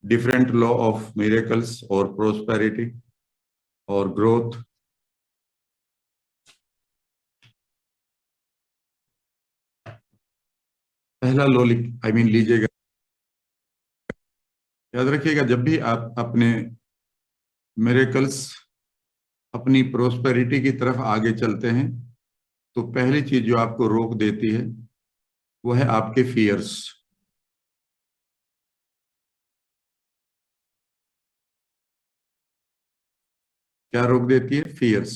different law of miracles or prosperity or growth. पहला law लीजिएगा, याद रखिएगा, जब भी आप अपने मिरेकल्स, अपनी प्रोस्पेरिटी की तरफ आगे चलते हैं तो पहली चीज जो आपको रोक देती है वो है आपके फियर्स। क्या रोक देती है? फियर्स,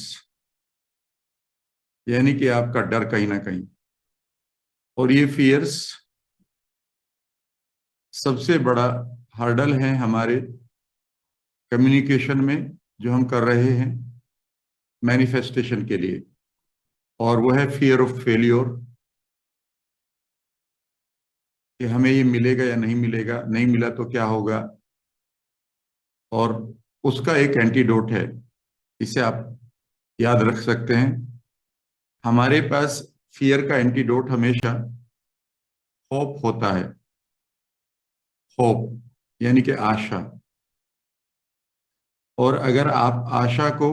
यानी कि आपका डर कहीं ना कहीं। और ये फियर्स सबसे बड़ा हर्डल है हमारे कम्युनिकेशन में जो हम कर रहे हैं मैनिफेस्टेशन के लिए, और वो है फियर ऑफ फेल्योर, कि हमें ये मिलेगा या नहीं मिलेगा, नहीं मिला तो क्या होगा। और उसका एक एंटीडोट है, इसे आप याद रख सकते हैं। हमारे पास फियर का एंटीडोट हमेशा होप होता है। होप यानी कि आशा। और अगर आप आशा को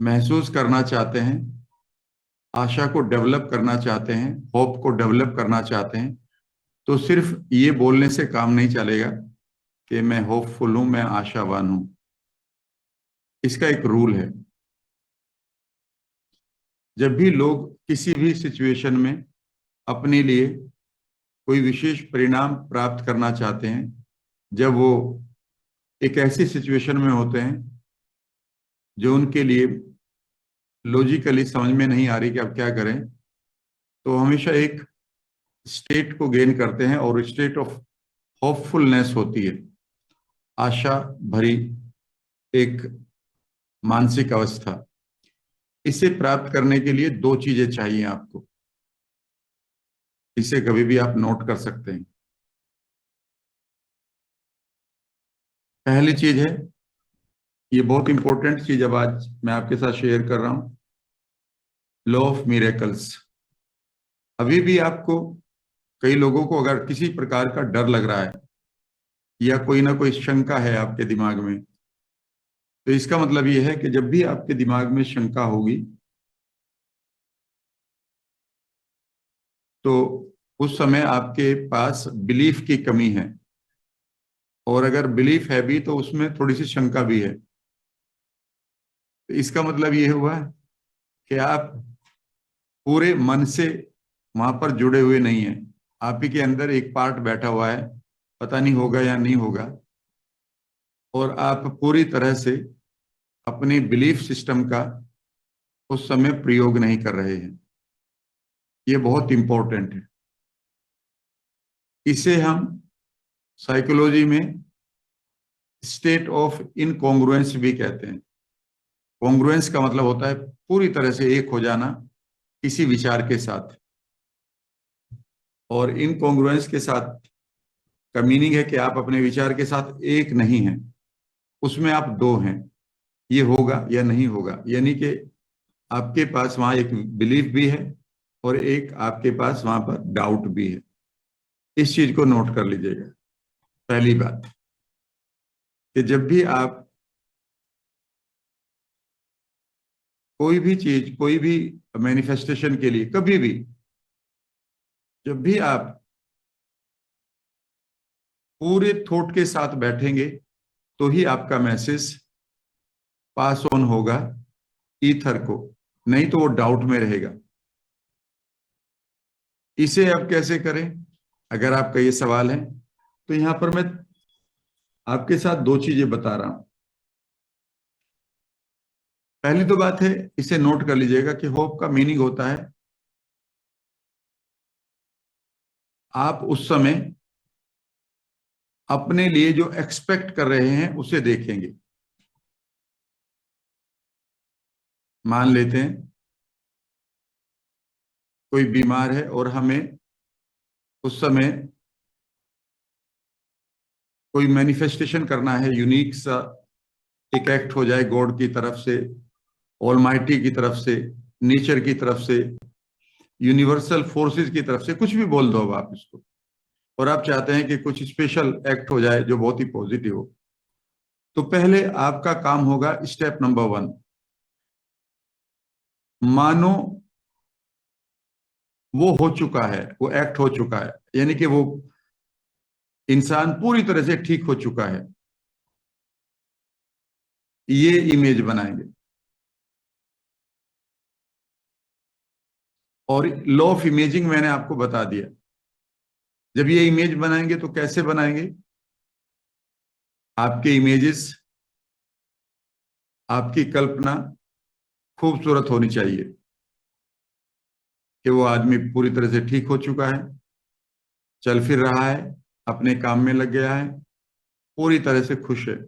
महसूस करना चाहते हैं, आशा को डेवलप करना चाहते हैं, होप को डेवलप करना चाहते हैं, तो सिर्फ ये बोलने से काम नहीं चलेगा कि मैं होपफुल हूं, मैं आशावान हूं। इसका एक रूल है, जब भी लोग किसी भी सिचुएशन में अपने लिए कोई विशेष परिणाम प्राप्त करना चाहते हैं, जब वो एक ऐसी सिचुएशन में होते हैं जो उनके लिए लॉजिकली समझ में नहीं आ रही कि अब क्या करें, तो हमेशा एक स्टेट को गेन करते हैं, और स्टेट ऑफ होपफुलनेस होती है, आशा भरी एक मानसिक अवस्था। इसे प्राप्त करने के लिए दो चीजें चाहिए आपको, इसे कभी भी आप नोट कर सकते हैं। पहली चीज है, ये बहुत इंपॉर्टेंट चीज अब आज मैं आपके साथ शेयर कर रहा हूं, लॉ ऑफ मिरेकल्स। अभी भी आपको, कई लोगों को अगर किसी प्रकार का डर लग रहा है या कोई ना कोई शंका है आपके दिमाग में, तो इसका मतलब यह है कि जब भी आपके दिमाग में शंका होगी तो उस समय आपके पास बिलीफ की कमी है, और अगर बिलीफ है भी तो उसमें थोड़ी सी शंका भी है। तो इसका मतलब ये हुआ कि आप पूरे मन से वहां पर जुड़े हुए नहीं हैं। आप ही के अंदर एक पार्ट बैठा हुआ है, पता नहीं होगा या नहीं होगा, और आप पूरी तरह से अपने बिलीफ सिस्टम का उस समय प्रयोग नहीं कर रहे हैं। ये बहुत इंपॉर्टेंट है। इसे हम साइकोलॉजी में स्टेट ऑफ इनकॉन्ग्रुएंस भी कहते हैं। कॉन्ग्रुएंस का मतलब होता है पूरी तरह से एक हो जाना किसी विचार के साथ, और इनकॉन्ग्रुएंस के साथ का मीनिंग है कि आप अपने विचार के साथ एक नहीं हैं, उसमें आप दो हैं, ये होगा या नहीं होगा। यानी कि आपके पास वहां एक बिलीफ भी है और एक आपके पास वहां पर डाउट भी है। इस चीज को नोट कर लीजिएगा। पहली बात कि जब भी आप कोई भी चीज, कोई भी मैनिफेस्टेशन के लिए, कभी भी जब भी आप पूरे थॉट के साथ बैठेंगे तो ही आपका मैसेज पास ऑन होगा ईथर को, नहीं तो वो डाउट में रहेगा। इसे अब कैसे करें, अगर आपका ये सवाल है, तो यहां पर मैं आपके साथ दो चीजें बता रहा हूं। पहली तो बात है, इसे नोट कर लीजिएगा कि होप का मीनिंग होता है आप उस समय अपने लिए जो एक्सपेक्ट कर रहे हैं उसे देखेंगे। मान लेते हैं कोई बीमार है और हमें उस समय कोई मैनिफेस्टेशन करना है, यूनिक सा एक एक्ट हो जाए गॉड की तरफ से, ऑलमाइटी की तरफ से, नेचर की तरफ से, यूनिवर्सल फोर्सेस की तरफ से, कुछ भी बोल दो अब आप इसको, और आप चाहते हैं कि कुछ स्पेशल एक्ट हो जाए जो बहुत ही पॉजिटिव हो, तो पहले आपका काम होगा स्टेप नंबर 1, मानो वो हो चुका है, वो एक्ट हो चुका है, यानी कि वो इंसान पूरी तरह से ठीक हो चुका है, ये इमेज बनाएंगे। और लॉ ऑफ इमेजिंग मैंने आपको बता दिया। जब ये इमेज बनाएंगे तो कैसे बनाएंगे? आपके इमेजेस, आपकी कल्पना खूबसूरत होनी चाहिए कि वो आदमी पूरी तरह से ठीक हो चुका है, चल फिर रहा है, अपने काम में लग गया है, पूरी तरह से खुश है।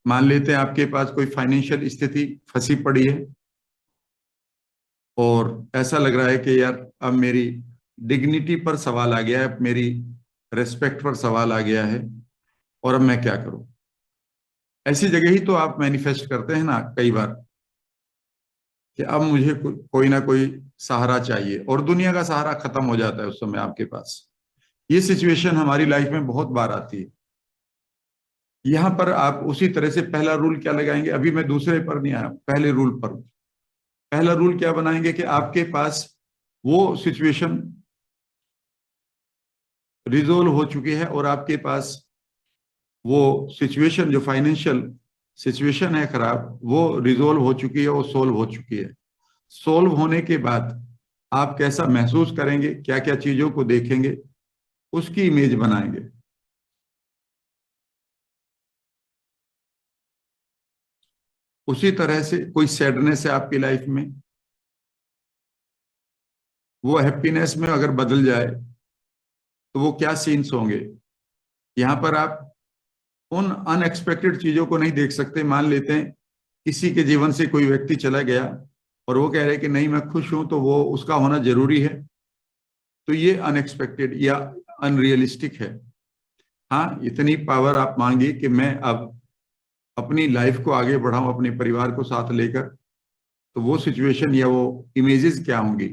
मान लेते हैं आपके पास कोई फाइनेंशियल स्थिति फंसी पड़ी है और ऐसा लग रहा है कि यार अब मेरी डिग्निटी पर सवाल आ गया है, मेरी रेस्पेक्ट पर सवाल आ गया है, और अब मैं क्या करूं। ऐसी जगह ही तो आप मैनिफेस्ट करते हैं ना कई बार कि अब मुझे कोई ना कोई सहारा चाहिए, और दुनिया का सहारा खत्म हो जाता है उस समय आपके पास। ये सिचुएशन हमारी लाइफ में बहुत बार आती है। यहां पर आप उसी तरह से पहला रूल क्या लगाएंगे? अभी मैं दूसरे पर नहीं आया, पहले रूल पर। पहला रूल क्या बनाएंगे कि आपके पास वो सिचुएशन रिजोल्व हो चुकी है, और आपके पास वो सिचुएशन, जो फाइनेंशियल सिचुएशन है खराब, वो रिजोल्व हो चुकी है, वो सोल्व हो चुकी है। सोल्व होने के बाद आप कैसा महसूस करेंगे, क्या क्या चीजों को देखेंगे, उसकी इमेज बनाएंगे। उसी तरह से कोई सैडनेस है आपकी लाइफ में, वो हैप्पीनेस में अगर बदल जाए तो वो क्या सीन्स होंगे। यहां पर आप उन अनएक्सपेक्टेड चीजों को नहीं देख सकते। मान लेते हैं किसी के जीवन से कोई व्यक्ति चला गया और वो कह रहे कि नहीं मैं खुश हूं, तो वो उसका होना जरूरी है, तो ये अनएक्सपेक्टेड या अनरियलिस्टिक है। हाँ, इतनी पावर आप मांगिए कि मैं अब अपनी लाइफ को आगे बढ़ाऊं अपने परिवार को साथ लेकर, तो वो सिचुएशन या वो इमेजेस क्या होंगी?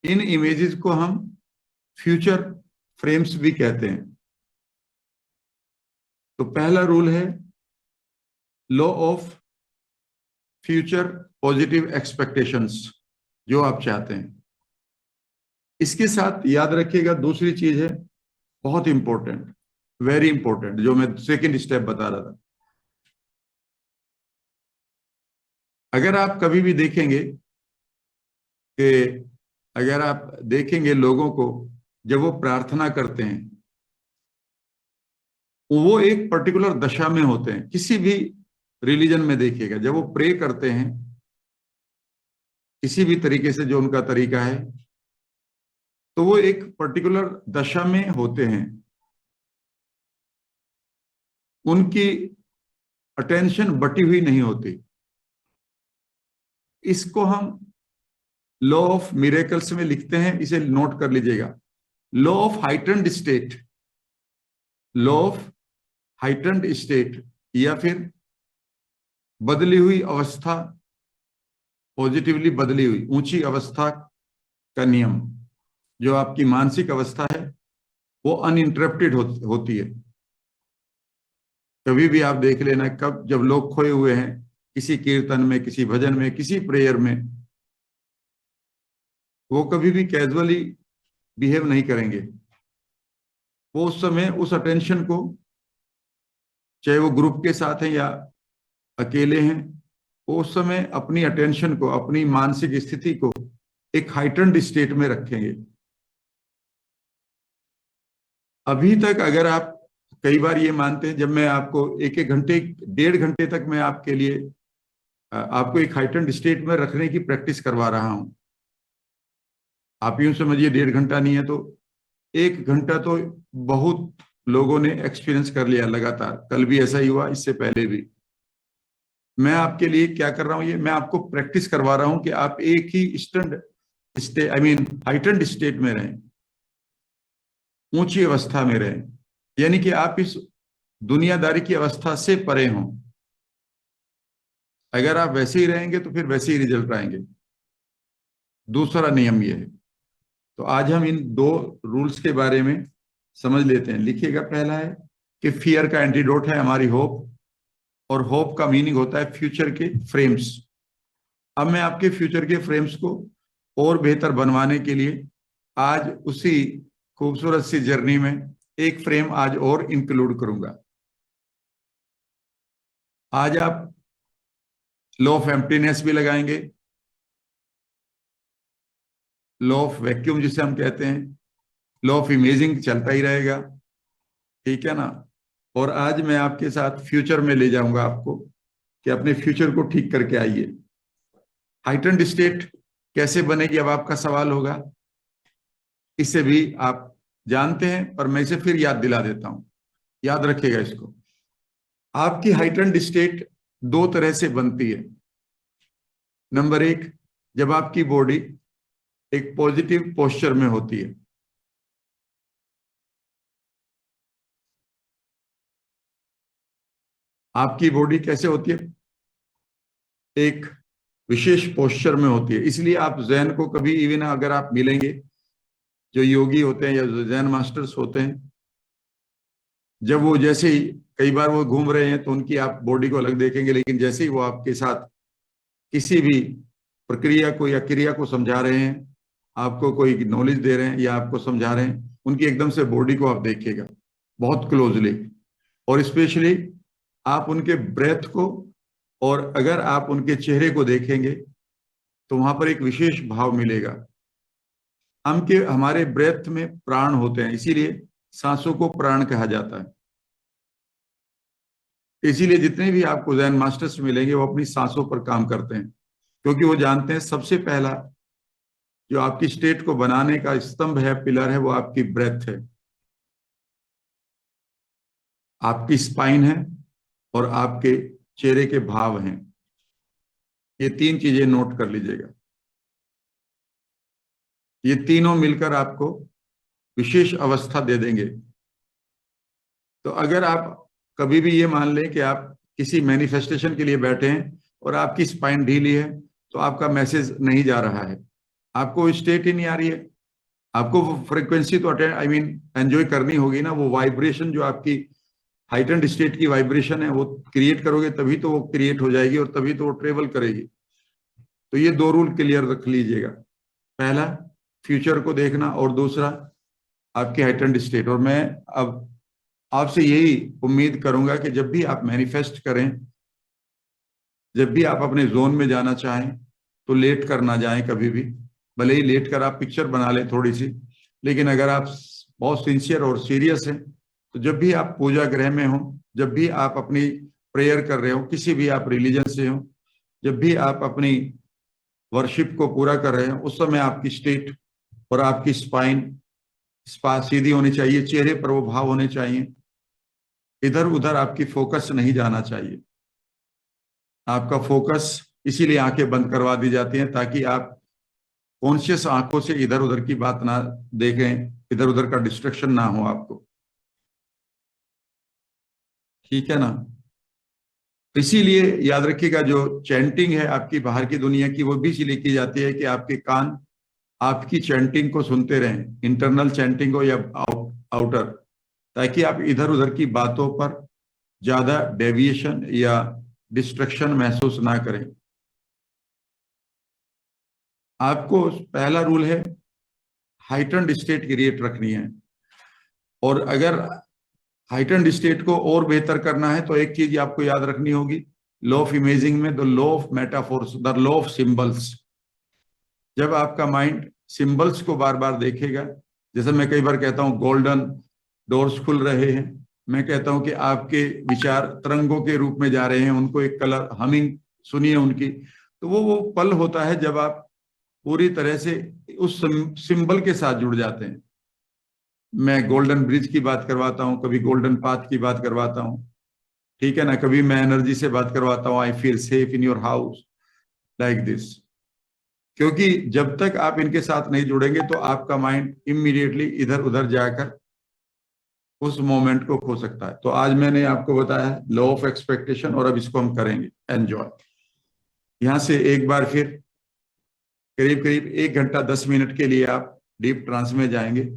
इन इमेजेस को हम फ्यूचर फ्रेम्स भी कहते हैं। तो पहला रूल है law of future positive expectations, जो आप चाहते हैं। इसके साथ याद रखिएगा दूसरी चीज है बहुत इंपॉर्टेंट, वेरी इंपॉर्टेंट, जो मैं सेकंड स्टेप बता रहा था। अगर आप कभी भी देखेंगे कि अगर आप देखेंगे लोगों को जब वो प्रार्थना करते हैं, वो एक पर्टिकुलर दशा में होते हैं। किसी भी रिलीजन में देखिएगा, जब वो प्रे करते हैं किसी भी तरीके से, जो उनका तरीका है, तो वो एक पर्टिकुलर दशा में होते हैं। उनकी अटेंशन बटी हुई नहीं होती। इसको हम लॉ ऑफ मिरेकल्स में लिखते हैं, इसे नोट कर लीजिएगा। Law of heightened state, law of heightened state, या फिर बदली हुई अवस्था, पॉजिटिवली बदली हुई ऊंची अवस्था का नियम। जो आपकी मानसिक अवस्था है वो अनइंटरप्टेड होती है। कभी भी आप देख लेना, कब जब लोग खोए हुए हैं किसी कीर्तन में, किसी भजन में, किसी प्रेयर में, वो कभी भी कैजुअली बिहेव नहीं करेंगे। वो उस समय उस अटेंशन को, चाहे वो ग्रुप के साथ हैं या अकेले हैं, वो उस समय अपनी अटेंशन को, अपनी मानसिक स्थिति को एक हाइटन्ड स्टेट में रखेंगे। अभी तक अगर आप कई बार ये मानते हैं, जब मैं आपको एक एक घंटे, 1.5 घंटे तक मैं आपके लिए आपको एक हाइटन्ड स्टेट में रखने की प्रैक्टिस करवा रहा हूं। आप यूं समझिए 1.5 घंटा नहीं है तो 1 घंटा तो बहुत लोगों ने एक्सपीरियंस कर लिया लगातार। कल भी ऐसा ही हुआ, इससे पहले भी। मैं आपके लिए क्या कर रहा हूं, ये मैं आपको प्रैक्टिस करवा रहा हूं कि आप एक ही stand state, I mean heightened state में रहें, ऊंची अवस्था में रहें, यानी कि आप इस दुनियादारी की अवस्था से परे हों। अगर आप वैसे ही रहेंगे तो फिर वैसे ही रिजल्ट आएंगे। दूसरा नियम ये है, तो आज हम इन दो रूल्स के बारे में समझ लेते हैं। लिखिएगा, पहला है कि फियर का एंटीडोट है हमारी होप, और होप का मीनिंग होता है फ्यूचर के फ्रेम्स। अब मैं आपके फ्यूचर के फ्रेम्स को और बेहतर बनवाने के लिए आज उसी खूबसूरत सी जर्नी में एक फ्रेम आज और इंक्लूड करूंगा। आज आप लॉ ऑफ एम्प्टीनेस भी लगाएंगे, लॉ ऑफ वैक्यूम जिसे हम कहते हैं, लॉ ऑफ इमेजिंग चलता ही रहेगा, ठीक है ना। और आज मैं आपके साथ फ्यूचर में ले जाऊंगा आपको कि अपने फ्यूचर को ठीक करके आइए। हाइटेंड स्टेट कैसे बनेगी, अब आपका सवाल होगा। इसे भी आप जानते हैं, पर मैं इसे फिर याद दिला देता हूं, याद रखिएगा इसको। आपकी हाइटेंड स्टेट दो तरह से बनती है। नंबर एक, जब आपकी बॉडी एक पॉजिटिव पोस्चर में होती है। आपकी बॉडी कैसे होती है? एक विशेष पोस्चर में होती है। इसलिए आप जैन को कभी, इवन अगर आप मिलेंगे जो योगी होते हैं या जो जैन मास्टर्स होते हैं, जब वो जैसे ही, कई बार वो घूम रहे हैं तो उनकी आप बॉडी को अलग देखेंगे, लेकिन जैसे ही वो आपके साथ किसी भी प्रक्रिया को या क्रिया को समझा रहे हैं, आपको कोई नॉलेज दे रहे हैं या आपको समझा रहे हैं, उनकी एकदम से बॉडी को आप देखिएगा बहुत क्लोजली, और स्पेशली आप उनके ब्रेथ को, और अगर आप उनके चेहरे को देखेंगे तो वहां पर एक विशेष भाव मिलेगा। हमारे ब्रेथ में प्राण होते हैं, इसीलिए सांसों को प्राण कहा जाता है। इसीलिए जितने भी आपको जैन मास्टर्स मिलेंगे वो अपनी सांसों पर काम करते हैं, क्योंकि वो जानते हैं सबसे पहला जो आपकी स्टेट को बनाने का स्तंभ है, पिलर है, वो आपकी ब्रेथ है, आपकी स्पाइन है, और आपके चेहरे के भाव हैं। ये तीन चीजें नोट कर लीजिएगा। ये तीनों मिलकर आपको विशेष अवस्था दे देंगे। तो अगर आप कभी भी ये मान लें कि आप किसी मैनिफेस्टेशन के लिए बैठे हैं और आपकी स्पाइन ढीली है, तो आपका मैसेज नहीं जा रहा है, आपको स्टेट ही नहीं आ रही है। आपको वो फ्रीक्वेंसी तो एंजॉय करनी होगी ना, वो वाइब्रेशन जो आपकी हाइटेंड स्टेट की वाइब्रेशन है वो क्रिएट करोगे, तभी तो वो क्रिएट हो जाएगी और तभी तो वो ट्रेवल करेगी। तो ये दो रूल क्लियर रख लीजिएगा, पहला फ्यूचर को देखना और दूसरा आपकी हाइटेंड स्टेट। और मैं अब आपसे यही उम्मीद करूंगा कि जब भी आप मैनिफेस्ट करें, जब भी आप अपने जोन में जाना चाहें, तो लेट कर ना जाएं कभी भी। भले ही लेट कर आप पिक्चर बना लें थोड़ी सी, लेकिन अगर आप बहुत सिंसियर और सीरियस हैं, तो जब भी आप पूजा गृह में हो, जब भी आप अपनी प्रेयर कर रहे हो, किसी भी आप रिलीजन से हो, जब भी आप अपनी वर्शिप को पूरा कर रहे हो, उस समय आपकी स्टेट और आपकी स्पाइन सीधी होनी चाहिए, चेहरे पर वो भाव होने चाहिए, इधर उधर आपकी फोकस नहीं जाना चाहिए। आपका फोकस, इसीलिए आंखें बंद करवा दी जाती हैं ताकि आप कॉन्शियस आंखों से इधर उधर की बात ना देखें, इधर उधर का डिस्ट्रक्शन ना हो आपको, ठीक है ना। इसीलिए याद रखिएगा, जो चैंटिंग है आपकी बाहर की दुनिया की, वो भी इसीलिए की जाती है कि आपके कान आपकी चैंटिंग को सुनते रहें, इंटरनल चैंटिंग हो या आउटर, ताकि आप इधर उधर की बातों पर ज्यादा डेविएशन या डिस्ट्रक्शन महसूस ना करें। आपको पहला रूल है हाइटेंड स्टेट क्रिएट रखनी है, और अगर हाइटेंड स्टेट को और बेहतर करना है तो एक चीज आपको याद रखनी होगी, लॉ ऑफ इमेजिंग में the law of metaphors, the law of symbols. जब आपका माइंड सिंबल्स को बार बार देखेगा, जैसे मैं कई बार कहता हूं गोल्डन डोर्स खुल रहे हैं, मैं कहता हूं कि आपके विचार तरंगों के रूप में जा रहे हैं, उनको एक कलर हमिंग सुनिए उनकी, तो वो पल होता है जब आप पूरी तरह से उस सिंबल के साथ जुड़ जाते हैं। मैं गोल्डन ब्रिज की बात करवाता हूं, कभी गोल्डन पाथ की बात करवाता हूं, ठीक है ना, कभी मैं एनर्जी से बात करवाता हूं, I feel safe in your house, like this. क्योंकि जब तक आप इनके साथ नहीं जुड़ेंगे तो आपका माइंड इमीडिएटली इधर उधर जाकर उस मोमेंट को खो सकता है। तो आज मैंने आपको बताया लॉ ऑफ एक्सपेक्टेशन, और अब इसको हम करेंगे एंजॉय। यहां से एक बार फिर करीब करीब 1 घंटा 10 मिनट के लिए आप डीप ट्रांस में जाएंगे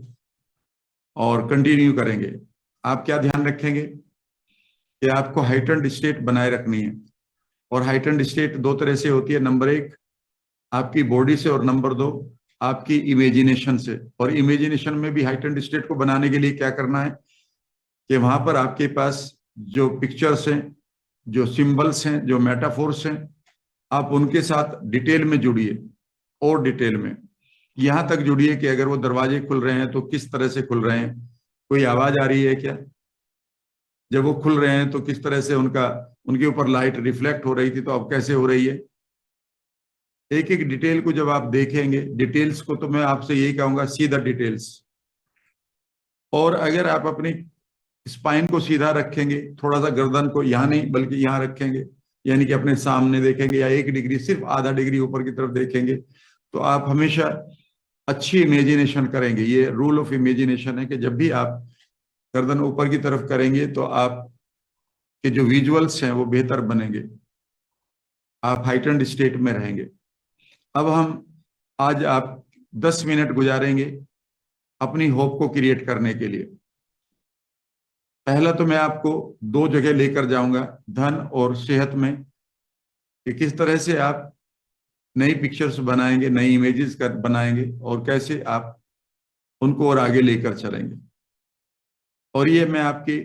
और कंटिन्यू करेंगे। आप क्या ध्यान रखेंगे कि आपको हाइटेंड स्टेट बनाए रखनी है। और हाइटेंड स्टेट दो तरह से होती है, नंबर एक आपकी बॉडी से और नंबर दो आपकी इमेजिनेशन से। और इमेजिनेशन में भी हाइटेंड स्टेट को बनाने के लिए क्या करना है कि वहां पर आपके पास जो पिक्चर्स हैं, जो सिंबल्स हैं, जो मेटाफोर्स हैं, आप उनके साथ डिटेल में जुड़िए। और डिटेल में यहां तक जुड़िए कि अगर वो दरवाजे खुल रहे हैं तो किस तरह से खुल रहे हैं, कोई आवाज आ रही है क्या, जब वो खुल रहे हैं तो किस तरह से उनके ऊपर लाइट रिफ्लेक्ट हो रही थी तो अब कैसे हो रही है। एक एक डिटेल को जब आप देखेंगे, डिटेल्स को तो मैं आपसे यही कहूंगा, सी द डिटेल्स। और अगर आप अपनी स्पाइन को सीधा रखेंगे, थोड़ा सा गर्दन को यहाँ नहीं बल्कि यहाँ रखेंगे, यानी कि अपने सामने देखेंगे, या 1 डिग्री सिर्फ आधा डिग्री ऊपर की तरफ देखेंगे, तो आप हमेशा अच्छी इमेजिनेशन करेंगे। ये रूल ऑफ इमेजिनेशन है कि जब भी आप गर्दन ऊपर की तरफ करेंगे तो आप के जो विजुअल्स हैं वो बेहतर बनेंगे, आप हाइटेंड स्टेट में रहेंगे। अब हम आज आप 10 मिनट गुजारेंगे अपनी होप को क्रिएट करने के लिए। पहला तो मैं आपको 2 जगह लेकर जाऊंगा, धन और सेहत में, कि किस तरह से आप नई पिक्चर्स बनाएंगे, नई इमेजेस बनाएंगे और कैसे आप उनको और आगे लेकर चलेंगे। और ये मैं आपके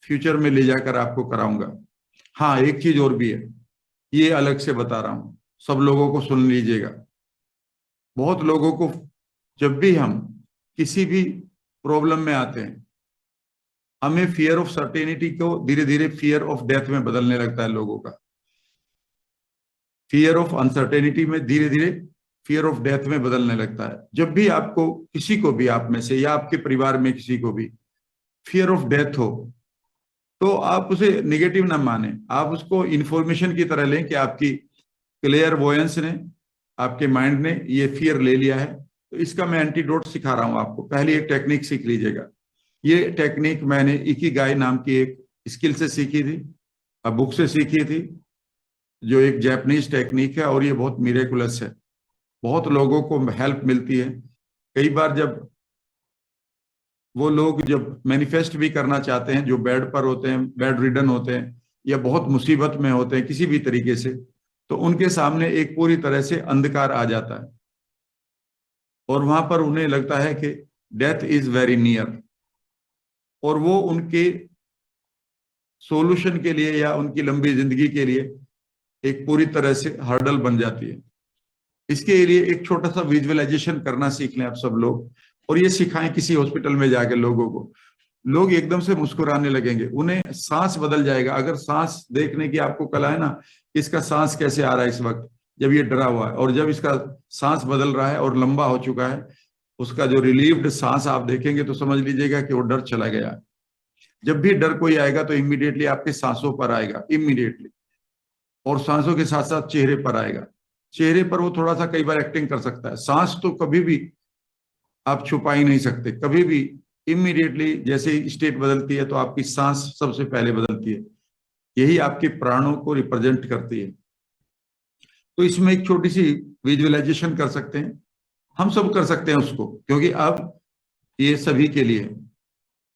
फ्यूचर में ले जाकर आपको कराऊंगा। हाँ, एक चीज और भी है, ये अलग से बता रहा हूं, सब लोगों को सुन लीजिएगा। बहुत लोगों को जब भी हम किसी भी प्रॉब्लम में आते हैं, हमें फियर ऑफ सर्टेनिटी को धीरे धीरे फियर ऑफ डेथ में बदलने लगता है लोगों का। फियर ऑफ अनसर्टेनिटी में धीरे धीरे फियर ऑफ डेथ में बदलने लगता है। जब भी आपको किसी को भी, आप में से या आपके परिवार में किसी को भी फियर ऑफ डेथ हो, तो आप उसे निगेटिव ना माने, आप उसको इंफॉर्मेशन की तरह लें कि आपकी क्लियर वॉयंस ने, आपके माइंड ने ये फियर ले लिया है। तो इसका मैं एंटीडोट सिखा रहा हूं आपको। पहली एक टेक्निक सीख लीजिएगा। ये टेक्निक मैंने इकिगाई नाम की एक स्किल से सीखी थी, बुक से सीखी थी, जो एक जापानीज टेक्निक है और ये बहुत मिरेकुलस है। बहुत लोगों को हेल्प मिलती है। कई बार जब वो लोग जब मैनिफेस्ट भी करना चाहते हैं, जो बेड पर होते हैं, बेड रिडन होते हैं, या बहुत मुसीबत में होते हैं किसी भी तरीके से, तो उनके सामने एक पूरी तरह से अंधकार आ जाता है और वहां पर उन्हें लगता है कि डेथ इज वेरी नियर, और वो उनके सॉल्यूशन के लिए या उनकी लंबी जिंदगी के लिए एक पूरी तरह से हर्डल बन जाती है। इसके लिए एक छोटा सा विजुअलाइजेशन करना सीख लें आप सब लोग, और ये सिखाएं किसी हॉस्पिटल में जाकर लोगों को। लोग एकदम से मुस्कुराने लगेंगे, उन्हें सांस बदल जाएगा। अगर सांस देखने की आपको कला है ना, इसका सांस कैसे आ रहा है इस वक्त जब ये डरा हुआ है, और जब इसका सांस बदल रहा है और लंबा हो चुका है, उसका जो रिलीव्ड सांस आप देखेंगे तो समझ लीजिएगा कि वो डर चला गया है। जब भी डर कोई आएगा तो इमीडिएटली आपके सांसों पर आएगा, इमीडिएटली, और सांसों के साथ साथ चेहरे पर आएगा। चेहरे पर वो थोड़ा सा कई बार एक्टिंग कर सकता है। सांस तो कभी भी आप छुपा ही नहीं सकते, कभी भी इमीडिएटली जैसे ही स्टेट बदलती है तो आपकी सांस सबसे पहले बदलती है। यही आपके प्राणों को रिप्रेजेंट करती है। तो इसमें एक छोटी सी विजुअलाइजेशन कर सकते हैं, हम सब कर सकते हैं उसको, क्योंकि अब ये सभी के लिए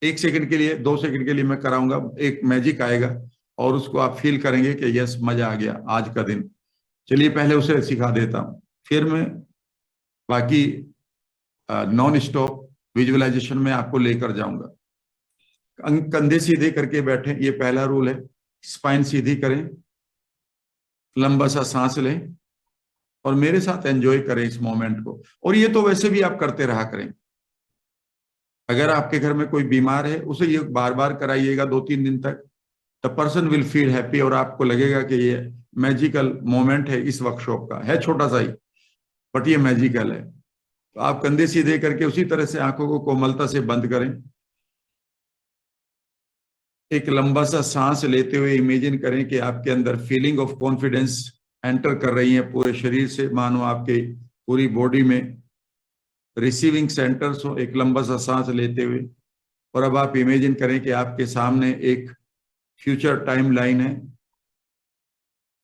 1 सेकंड के लिए, 2 सेकंड के लिए मैं कराऊंगा, एक मैजिक आएगा और उसको आप फील करेंगे कि यस, मजा आ गया आज का दिन। चलिए पहले उसे सिखा देता हूं, फिर मैं बाकी नॉन स्टॉप विजुअलाइजेशन में आपको लेकर जाऊंगा। कंधे सीधे करके बैठे, ये पहला रूल है। स्पाइन सीधी करें, लंबा सा सांस लें और मेरे साथ एंजॉय करें इस मोमेंट को। और ये तो वैसे भी आप करते रहा करें। अगर आपके घर में कोई बीमार है, उसे ये बार बार कराइएगा 2-3 दिन तक। The person will feel happy और आपको लगेगा कि ये मैजिकल मोमेंट है इस वर्कशॉप का। है छोटा सा ही, बट ये मैजिकल है। तो आप कंधे सीधे करके उसी तरह से आंखों को कोमलता से बंद करें। एक लंबा सा सांस लेते हुए इमेजिन करें कि आपके अंदर फीलिंग ऑफ कॉन्फिडेंस एंटर कर रही है पूरे शरीर से, मानो आपके पूरी बॉडी में रिसीविंग सेंटर्स हो। एक लंबा सा सांस लेते हुए, और अब आप इमेजिन करें कि आपके सामने एक फ्यूचर टाइम लाइन है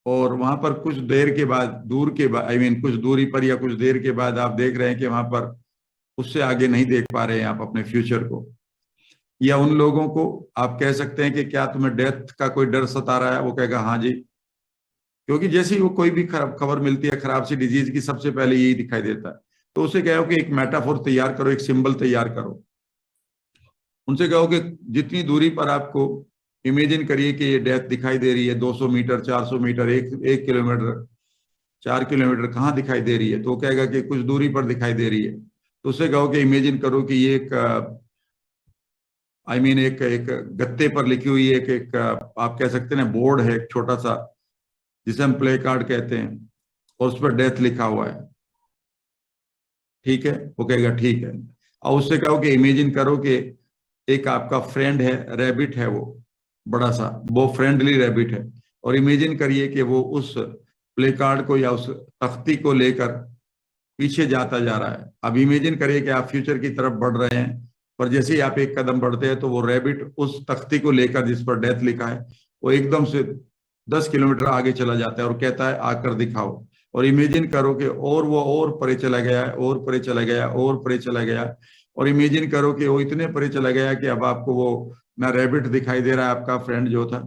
और वहां पर कुछ देर के बाद, दूर के बाद, कुछ दूरी पर या कुछ देर के बाद आप देख रहे हैं कि वहां पर उससे आगे नहीं देख पा रहे हैं आप अपने फ्यूचर को। या उन लोगों को आप कह सकते हैं कि क्या तुम्हें डेथ का कोई डर सता रहा है, वो कहेगा हाँ जी, क्योंकि जैसे ही वो कोई भी खराब खबर मिलती है खराब सी डिजीज की, सबसे पहले यही दिखाई देता है। तो उसे कहो कि एक मेटाफोर तैयार करो, एक सिंबल तैयार करो। उनसे कहो कि जितनी दूरी पर आपको इमेजिन करिए कि ये डेथ दिखाई दे रही है, 200 मीटर, 400 मीटर, 1 किलोमीटर, 4 किलोमीटर, कहाँ दिखाई दे रही है? तो वो कहेगा कि कुछ दूरी पर दिखाई दे रही है। तो उसे कहो कि इमेजिन करो कि ये एक एक एक गत्ते पर लिखी हुई एक आप कह सकते हैं बोर्ड है, एक छोटा सा, जिसे हम प्ले कार्ड कहते हैं, और उस पर डेथ लिखा हुआ है। ठीक है? वो कहेगा ठीक है। और उससे कहो कि इमेजिन करो कि एक आपका फ्रेंड है, रैबिट है, वो बड़ा सा, वो फ्रेंडली रैबिट है, और इमेजिन करिए कि वो उस प्ले कार्ड को या उस तख्ती को लेकर पीछे जाता जा रहा है। अब इमेजिन करिए कि आप फ्यूचर की तरफ बढ़ रहे हैं, पर जैसे ही आप एक कदम बढ़ते हैं तो वो रैबिट उस तख्ती को लेकर जिस पर डेथ लिखा है, वो एकदम से 10 किलोमीटर आगे चला जाता है और कहता है आकर दिखाओ। और इमेजिन करो कि और वो और परे चला गया है, और परे चला गया, और परे चला गया, और इमेजिन करो कि वो इतने परे चला गया कि अब आपको वो ना रैबिट दिखाई दे रहा है, आपका फ्रेंड जो था,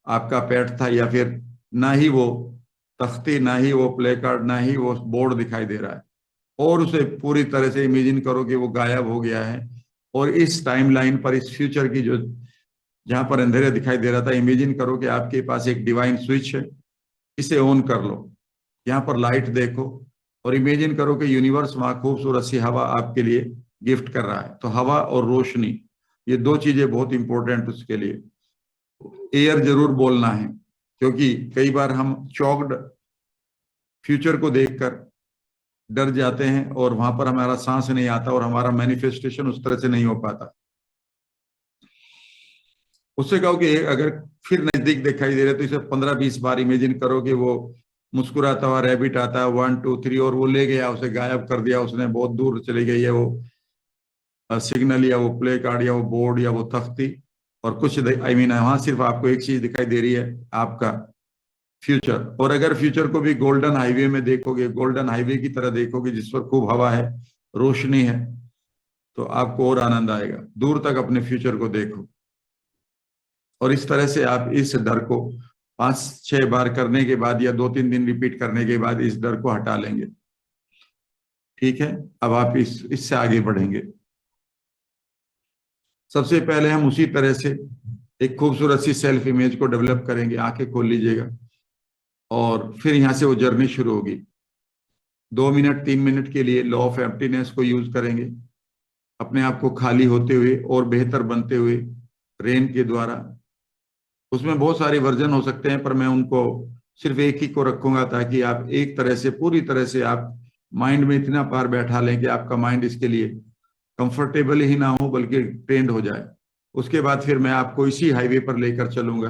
आपका पेट था, या फिर ना ही वो तख्ती, ना ही वो प्ले कार्ड, ना ही वो बोर्ड दिखाई दे रहा है। और उसे पूरी तरह से इमेजिन करो कि वो गायब हो गया है। और इस टाइमलाइन पर, इस फ्यूचर की जो, जहां पर अंधेरा दिखाई दे रहा था, इमेजिन करो कि आपके पास एक डिवाइन स्विच है, इसे ऑन कर लो, यहाँ पर लाइट देखो, और इमेजिन करो कि यूनिवर्स वहां खूबसूरत सी हवा आपके लिए गिफ्ट कर रहा है। तो हवा और रोशनी, ये दो चीजें बहुत इंपॉर्टेंट उसके लिए। एयर जरूर बोलना है, क्योंकि कई बार हम चॉक्ड फ्यूचर को देखकर डर जाते हैं और वहां पर हमारा सांस नहीं आता और हमारा मैनिफेस्टेशन उस तरह से नहीं हो पाता। उससे कहो कि अगर फिर नजदीक दिखाई दे रहे तो इसे 15-20 बार इमेजिन करो कि वो मुस्कुराता हुआ रैबिट आता है, 1 2 3, और वो ले गया, उसे गायब कर दिया उसने, बहुत दूर चली गई है वो सिग्नल, या वो प्ले कार्ड, या वो बोर्ड, या वो तख्ती। और कुछ वहां सिर्फ आपको एक चीज दिखाई दे रही है, आपका फ्यूचर। और अगर फ्यूचर को भी गोल्डन हाईवे में देखोगे, गोल्डन हाईवे की तरह देखोगे जिस पर खूब हवा है, रोशनी है, तो आपको और आनंद आएगा। दूर तक अपने फ्यूचर को देखो। और इस तरह से आप इस डर को 5-6 बार करने के बाद, या 2-3 दिन रिपीट करने के बाद इस डर को हटा लेंगे। ठीक है? अब आप इससे आगे बढ़ेंगे। सबसे पहले हम उसी तरह से एक खूबसूरत सी सेल्फ इमेज को डेवलप करेंगे। आंखें खोल लीजिएगा, और फिर यहां से वो जर्नी शुरू होगी। 2 मिनट 3 मिनट के लिए लॉ ऑफ एम्प्टीनेस को यूज करेंगे, अपने आप को खाली होते हुए और बेहतर बनते हुए रेन के द्वारा। उसमें बहुत सारे वर्जन हो सकते हैं, पर मैं उनको सिर्फ एक ही को रखूंगा, ताकि आप एक तरह से, पूरी तरह से आप माइंड में इतना पार बैठा लें कि आपका माइंड इसके लिए कंफर्टेबल ही ना हो बल्कि ट्रेंड हो जाए। उसके बाद फिर मैं आपको इसी हाईवे पर लेकर चलूंगा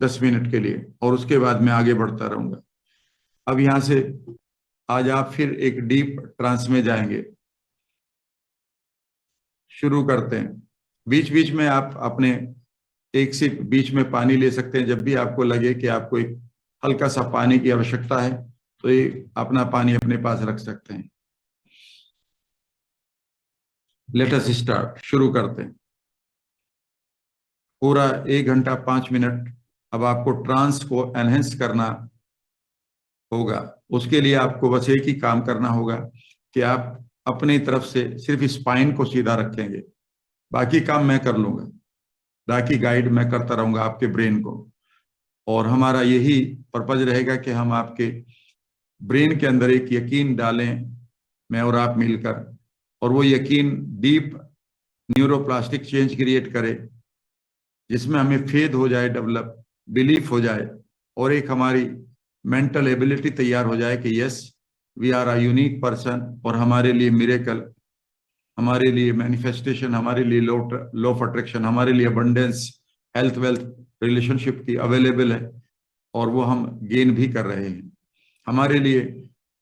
10 मिनट के लिए, और उसके बाद मैं आगे बढ़ता रहूंगा। अब यहां से आज आप फिर एक डीप ट्रांस में जाएंगे। शुरू करते हैं। बीच बीच में आप अपने एक सिप बीच में पानी ले सकते हैं। जब भी आपको लगे कि आपको एक हल्का सा पानी की आवश्यकता है, तो ये अपना पानी अपने पास रख सकते हैं। लेट अस स्टार्ट, शुरू करते हैं। पूरा 1 घंटा 5 मिनट अब आपको ट्रांस को एनहेंस करना होगा। उसके लिए आपको बस एक ही काम करना होगा कि आप अपनी तरफ से सिर्फ स्पाइन को सीधा रखेंगे, बाकी काम मैं कर लूंगा, बाकी गाइड मैं करता रहूंगा आपके ब्रेन को। और हमारा यही पर्पज रहेगा कि हम आपके ब्रेन के अंदर एक यकीन डालें, मैं और आप मिलकर, और वो यकीन डीप न्यूरोप्लास्टिक चेंज क्रिएट करे, जिसमें हमें फेथ हो जाए, डेवलप बिलीफ हो जाए, और एक हमारी मेंटल एबिलिटी तैयार हो जाए कि yes, we are a unique person, और हमारे लिए मिरेकल, हमारे लिए मैनिफेस्टेशन, हमारे लिए लॉ ऑफ अट्रैक्शन, हमारे लिए अबंडेंस, हेल्थ, वेल्थ, रिलेशनशिप की अवेलेबल है, और वो हम गेन भी कर रहे हैं। हमारे लिए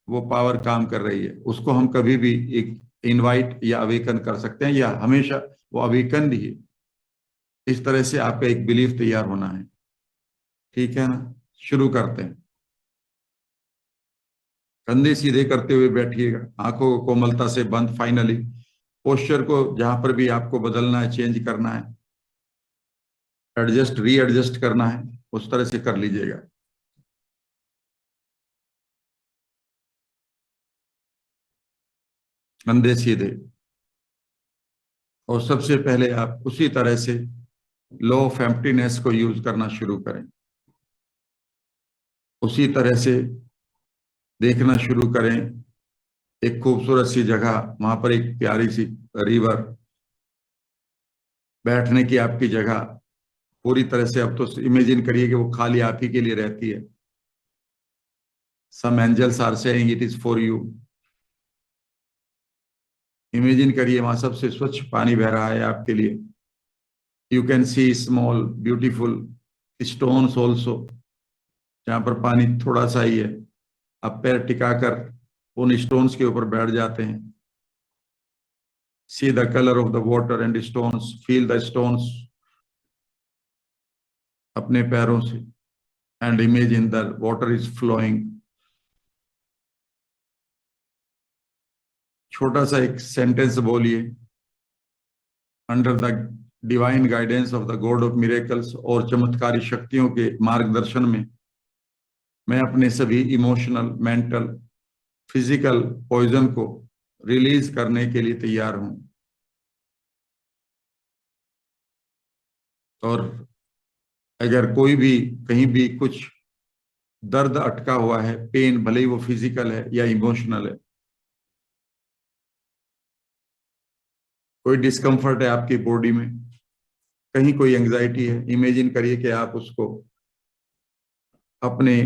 वो पावर काम कर रही है, उसको हम कभी भी एक इनवाइट या अवेकन कर सकते हैं, या हमेशा वो अवेकन ही है। इस तरह से आपका एक बिलीफ तैयार होना है। ठीक है ना? शुरू करते हैं। कंधे सीधे करते हुए बैठिएगा, आंखों को कोमलता से बंद। फाइनली पोस्चर को जहां पर भी आपको बदलना है, चेंज करना है, एडजस्ट रीएडजस्ट करना है, उस तरह से कर लीजिएगा। कंधे सीधे। और सबसे पहले आप उसी तरह से लॉ ऑफ एम्प्टीनेस को यूज करना शुरू करें। उसी तरह से देखना शुरू करें, एक खूबसूरत सी जगह, वहां पर एक प्यारी सी रिवर, बैठने की आपकी जगह पूरी तरह से अब तो इमेजिन करिए कि वो खाली आप ही के लिए रहती है। Some angels are saying it is for you. Imagine करिए वहां सबसे स्वच्छ पानी बह रहा है आपके लिए। You can C small beautiful stones also, जहां पर पानी थोड़ा सा ही है, आप पैर टिकाकर उन स्टोन्स के ऊपर बैठ जाते हैं। See the colour of the water and stones, feel the stones अपने पैरों से, and imagine the water is flowing. छोटा सा एक सेंटेंस बोलिए, under the divine guidance of the God of miracles, और चमत्कारी शक्तियों के मार्गदर्शन में मैं अपने सभी इमोशनल, मेंटल, फिजिकल पॉइजन को रिलीज करने के लिए तैयार हूं। और अगर कोई भी कहीं भी कुछ दर्द अटका हुआ है, पेन, भले ही वो फिजिकल है या इमोशनल है, कोई डिस्कम्फर्ट है आपकी बॉडी में, कहीं कोई एंजाइटी है, इमेजिन करिए कि आप उसको अपने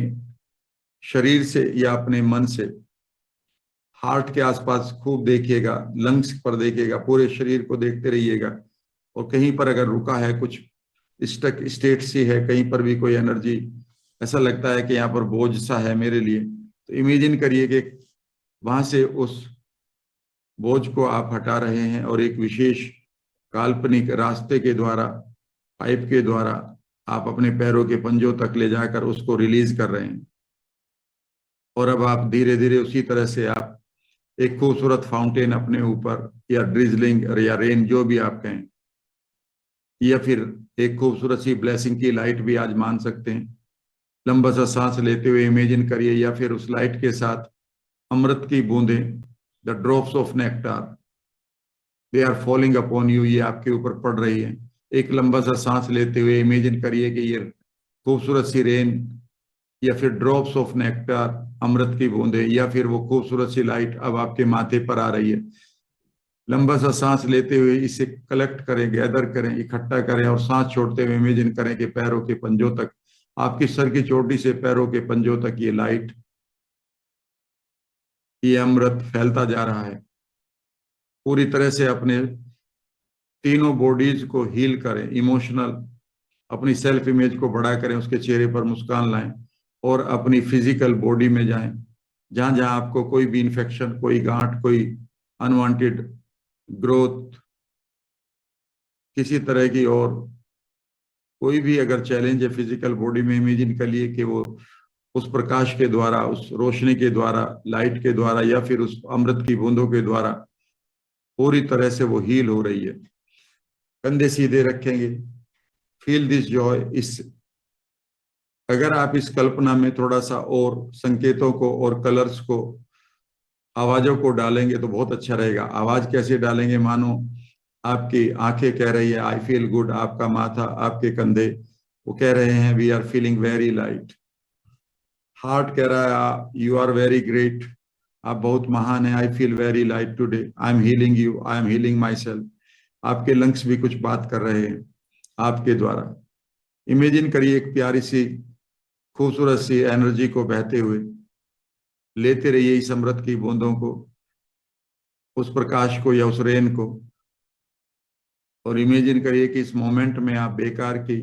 शरीर से या अपने मन से हार्ट के आसपास खूब देखिएगा, लंग्स पर देखिएगा, पूरे शरीर को देखते रहिएगा। और कहीं पर अगर रुका है, कुछ स्टक स्टेट सी है, कहीं पर भी कोई एनर्जी, ऐसा लगता है कि यहाँ पर बोझ सा है मेरे लिए, तो इमेजिन करिए कि वहां से उस बोझ को आप हटा रहे हैं और एक विशेष काल्पनिक रास्ते के द्वारा, पाइप के द्वारा आप अपने पैरों के पंजों तक ले जाकर उसको रिलीज कर रहे हैं। और अब आप धीरे धीरे उसी तरह से आप एक खूबसूरत फाउंटेन अपने ऊपर, या ड्रिजलिंग या रेन, जो भी आप कहें, या फिर एक खूबसूरत सी ब्लेसिंग की लाइट भी आज मान सकते हैं। लंबा सा सांस लेते हुए इमेजिन करिए, या फिर उस लाइट के साथ अमृत की बूंदें, the drops of nectar, they are falling upon you, ये आपके ऊपर पड़ रही है। एक लंबा सा सांस लेते हुए इमेजिन करिए कि ये खूबसूरत सी रेन, या फिर ड्रॉप्स ऑफ नेक्टार, अमृत की बूंदें, या फिर वो खूबसूरत सी लाइट अब आपके माथे पर आ रही है। लंबा सा सांस लेते हुए इसे कलेक्ट करें, गैदर करें, इकट्ठा करें, और सांस छोड़ते हुए इमेजिन करें कि पैरों के पंजों तक, आपकी सर की चोटी से पैरों के पंजों तक ये लाइट, ये अमृत फैलता जा रहा है। पूरी तरह से अपने तीनों बॉडीज को हील करें, इमोशनल, अपनी सेल्फ इमेज को बड़ा करें, उसके चेहरे पर मुस्कान लाएं, और अपनी फिजिकल बॉडी में जाएं, जहां जहां आपको कोई भी इंफेक्शन, कोई गांठ, कोई अनवांटेड ग्रोथ, किसी तरह की और कोई भी अगर चैलेंज है फिजिकल बॉडी में, इमेजिन कर लिए कि वो उस प्रकाश के द्वारा, उस रोशनी के द्वारा, लाइट के द्वारा, या फिर उस अमृत की बूंदों के द्वारा पूरी तरह से वो हील हो रही है। कंधे सीधे रखेंगे, फील दिस जॉय। इस अगर आप इस कल्पना में थोड़ा सा और संकेतों को और कलर्स को, आवाजों को डालेंगे तो बहुत अच्छा रहेगा। आवाज कैसे डालेंगे? मानो आपकी आंखें कह रही है आई फील गुड, आपका माथा, आपके कंधे वो कह रहे हैं we are feeling very light. Heart कह रहा है यू आर वेरी ग्रेट, आप बहुत महान हैं, I feel very light today, I am healing you, I am healing my self. आपके लंग्स भी कुछ बात कर रहे हैं आपके द्वारा। इमेजिन करिए एक प्यारी सी खूबसूरत सी एनर्जी को बहते हुए, लेते रहिए इस अमृत की बूंदों को, उस प्रकाश को या उस रेन को, और इमेजिन करिए कि इस मोमेंट में आप बेकार की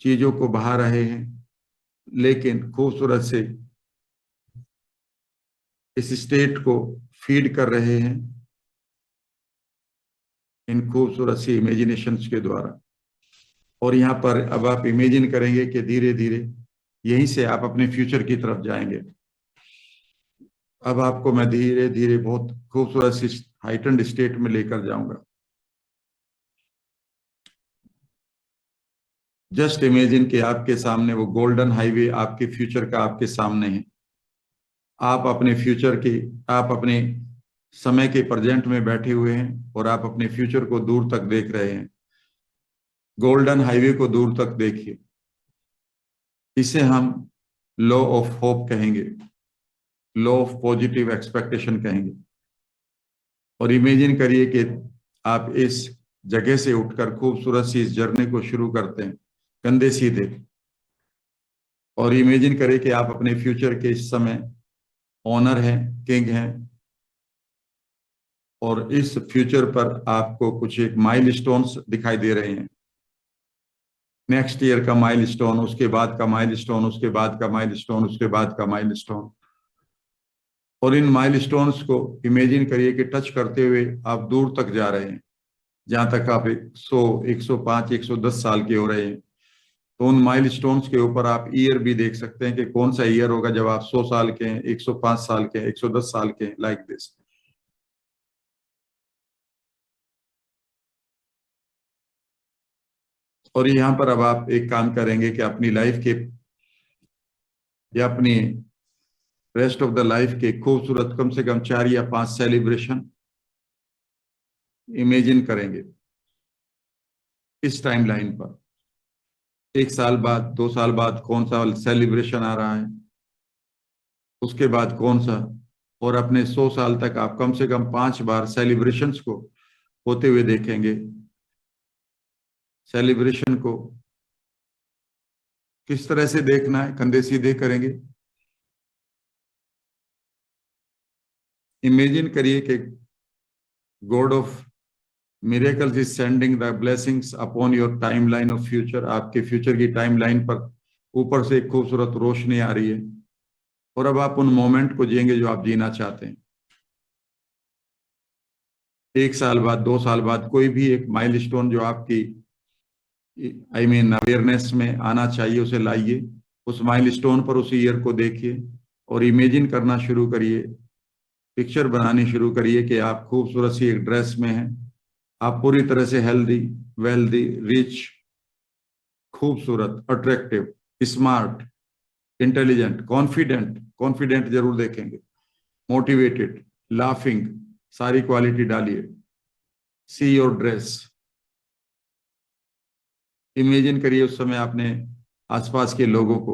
चीजों को बहा रहे हैं, लेकिन खूबसूरत से इस स्टेट को फीड कर रहे हैं इन खूबसूरत सी इमेजिनेशंस के द्वारा। और यहाँ पर अब आप इमेजिन करेंगे कि धीरे धीरे यहीं से आप अपने फ्यूचर की तरफ जाएंगे। अब आपको मैं धीरे धीरे बहुत खूबसूरत सी हाइटेंड स्टेट में लेकर जाऊंगा। जस्ट इमेजिन कि आपके सामने वो गोल्डन हाईवे आपके फ्यूचर का आपके सामने है। आप अपने फ्यूचर की, आप अपने समय के प्रेजेंट में बैठे हुए हैं और आप अपने फ्यूचर को दूर तक देख रहे हैं। गोल्डन हाईवे को दूर तक देखिए। इसे हम लॉ ऑफ होप कहेंगे, लॉ ऑफ पॉजिटिव एक्सपेक्टेशन कहेंगे। और इमेजिन करिए कि आप इस जगह से उठकर खूबसूरत सी इस जर्नी को शुरू करते हैं, कंधे सीधे। और इमेजिन करें कि आप अपने फ्यूचर के इस समय ऑनर हैं, किंग हैं, और इस फ्यूचर पर आपको कुछ एक माइलस्टोन्स दिखाई दे रहे हैं। नेक्स्ट ईयर का माइलस्टोन, उसके बाद का माइलस्टोन, उसके बाद का माइलस्टोन, उसके बाद का माइलस्टोन। और इन माइलस्टोन्स को इमेजिन करिए कि टच करते हुए आप दूर तक जा रहे हैं, जहां तक आप 100, 105, 110 साल के हो रहे हैं। तो उन माइलस्टोन्स के ऊपर आप ईयर भी देख सकते हैं कि कौन सा ईयर होगा जब आप 100 साल के हैं, 105 साल के हैं, 110 साल के हैं, लाइक दिस। और यहाँ पर अब आप एक काम करेंगे कि अपनी लाइफ के या अपनी रेस्ट ऑफ द लाइफ के खूबसूरत कम से कम 4 या 5 सेलिब्रेशन इमेजिन करेंगे इस टाइम लाइन पर। 1 साल बाद, 2 साल बाद कौन सा सेलिब्रेशन आ रहा है, उसके बाद कौन सा, और अपने 100 साल तक आप कम से कम 5 बार सेलिब्रेशंस को होते हुए देखेंगे। सेलिब्रेशन को किस तरह से देखना है, कंधे सीधे करेंगे। इमेजिन करिए कि God of miracles is sending the blessings upon your timeline of future. आपके फ्यूचर की टाइमलाइन पर ऊपर से एक खूबसूरत रोशनी आ रही है, और अब आप उन मोमेंट को जिएंगे जो आप जीना चाहते हैं। 1 साल बाद, 2 साल बाद कोई भी एक माइलस्टोन जो आपकी अवेयरनेस में आना चाहिए, उसे लाइए। उस माइलस्टोन पर उस ईयर को देखिए और इमेजिन करना शुरू करिए, पिक्चर बनानी शुरू करिए कि आप खूबसूरत सी एक ड्रेस में हैं। आप पूरी तरह से हेल्दी, वेल्दी, रिच, खूबसूरत, attractive, smart, intelligent, confident, confident जरूर देखेंगे, मोटिवेटेड, लाफिंग, सारी क्वालिटी डालिए। See your dress. इमेजिन करिए उस समय आपने आसपास के लोगों को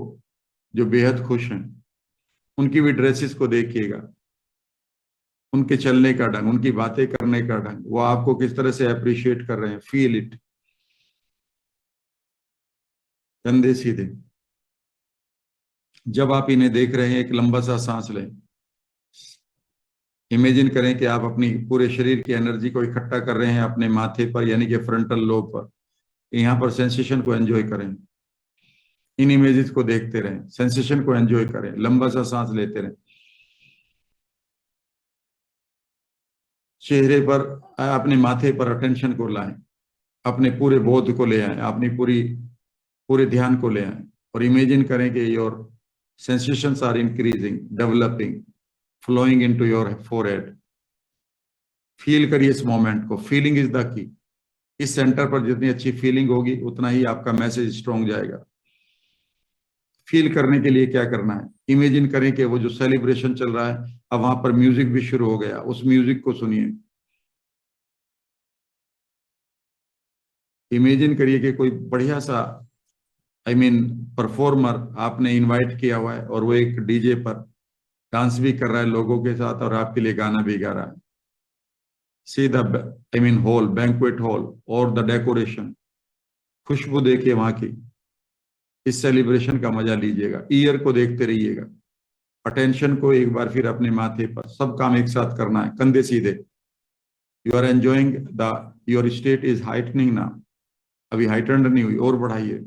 जो बेहद खुश हैं, उनकी भी ड्रेसेस को देखिएगा, उनके चलने का ढंग, उनकी बातें करने का ढंग, वो आपको किस तरह से अप्रिशिएट कर रहे हैं। फील इट, कंधे सीधे। जब आप इन्हें देख रहे हैं, एक लंबा सा सांस लें। इमेजिन करें कि आप अपनी पूरे शरीर की एनर्जी को इकट्ठा कर रहे हैं अपने माथे पर, यानी कि फ्रंटल लोब पर। यहाँ पर सेंसेशन को एंजॉय करें, इन इमेजेस को देखते रहें, सेंसेशन को एंजॉय करें, लंबा सा सांस लेते रहें। चेहरे पर, अपने माथे पर अटेंशन को लाएं, अपने पूरे बोध को ले आए, अपनी पूरे ध्यान को ले आए, और इमेजिन करें कि your sensations are increasing, developing, flowing into your forehead. Feel करिए इस मोमेंट को। Feeling is the key. इस सेंटर पर जितनी अच्छी फीलिंग होगी उतना ही आपका मैसेज स्ट्रॉन्ग जाएगा। फील करने के लिए क्या करना है, इमेजिन करें कि वो जो सेलिब्रेशन चल रहा है, अब वहां पर म्यूजिक भी शुरू हो गया, उस म्यूजिक को सुनिए। इमेजिन करिए कि कोई बढ़िया सा परफॉर्मर आपने इनवाइट किया हुआ है, और वो एक डीजे पर डांस भी कर रहा है लोगों के साथ, और आपके लिए गाना भी गा रहा है। See the hall, banquet hall, और द डेकोरेशन, खुशबू देखिए वहां की। इस सेलिब्रेशन का मजा लीजिएगा, ईयर को देखते रहिएगा। अटेंशन को एक बार फिर अपने माथे पर, सब काम एक साथ करना है, कंधे सीधे। You are enjoying the, your state is heightening ना, अभी हाइटन नहीं हुई, और बढ़ाइए।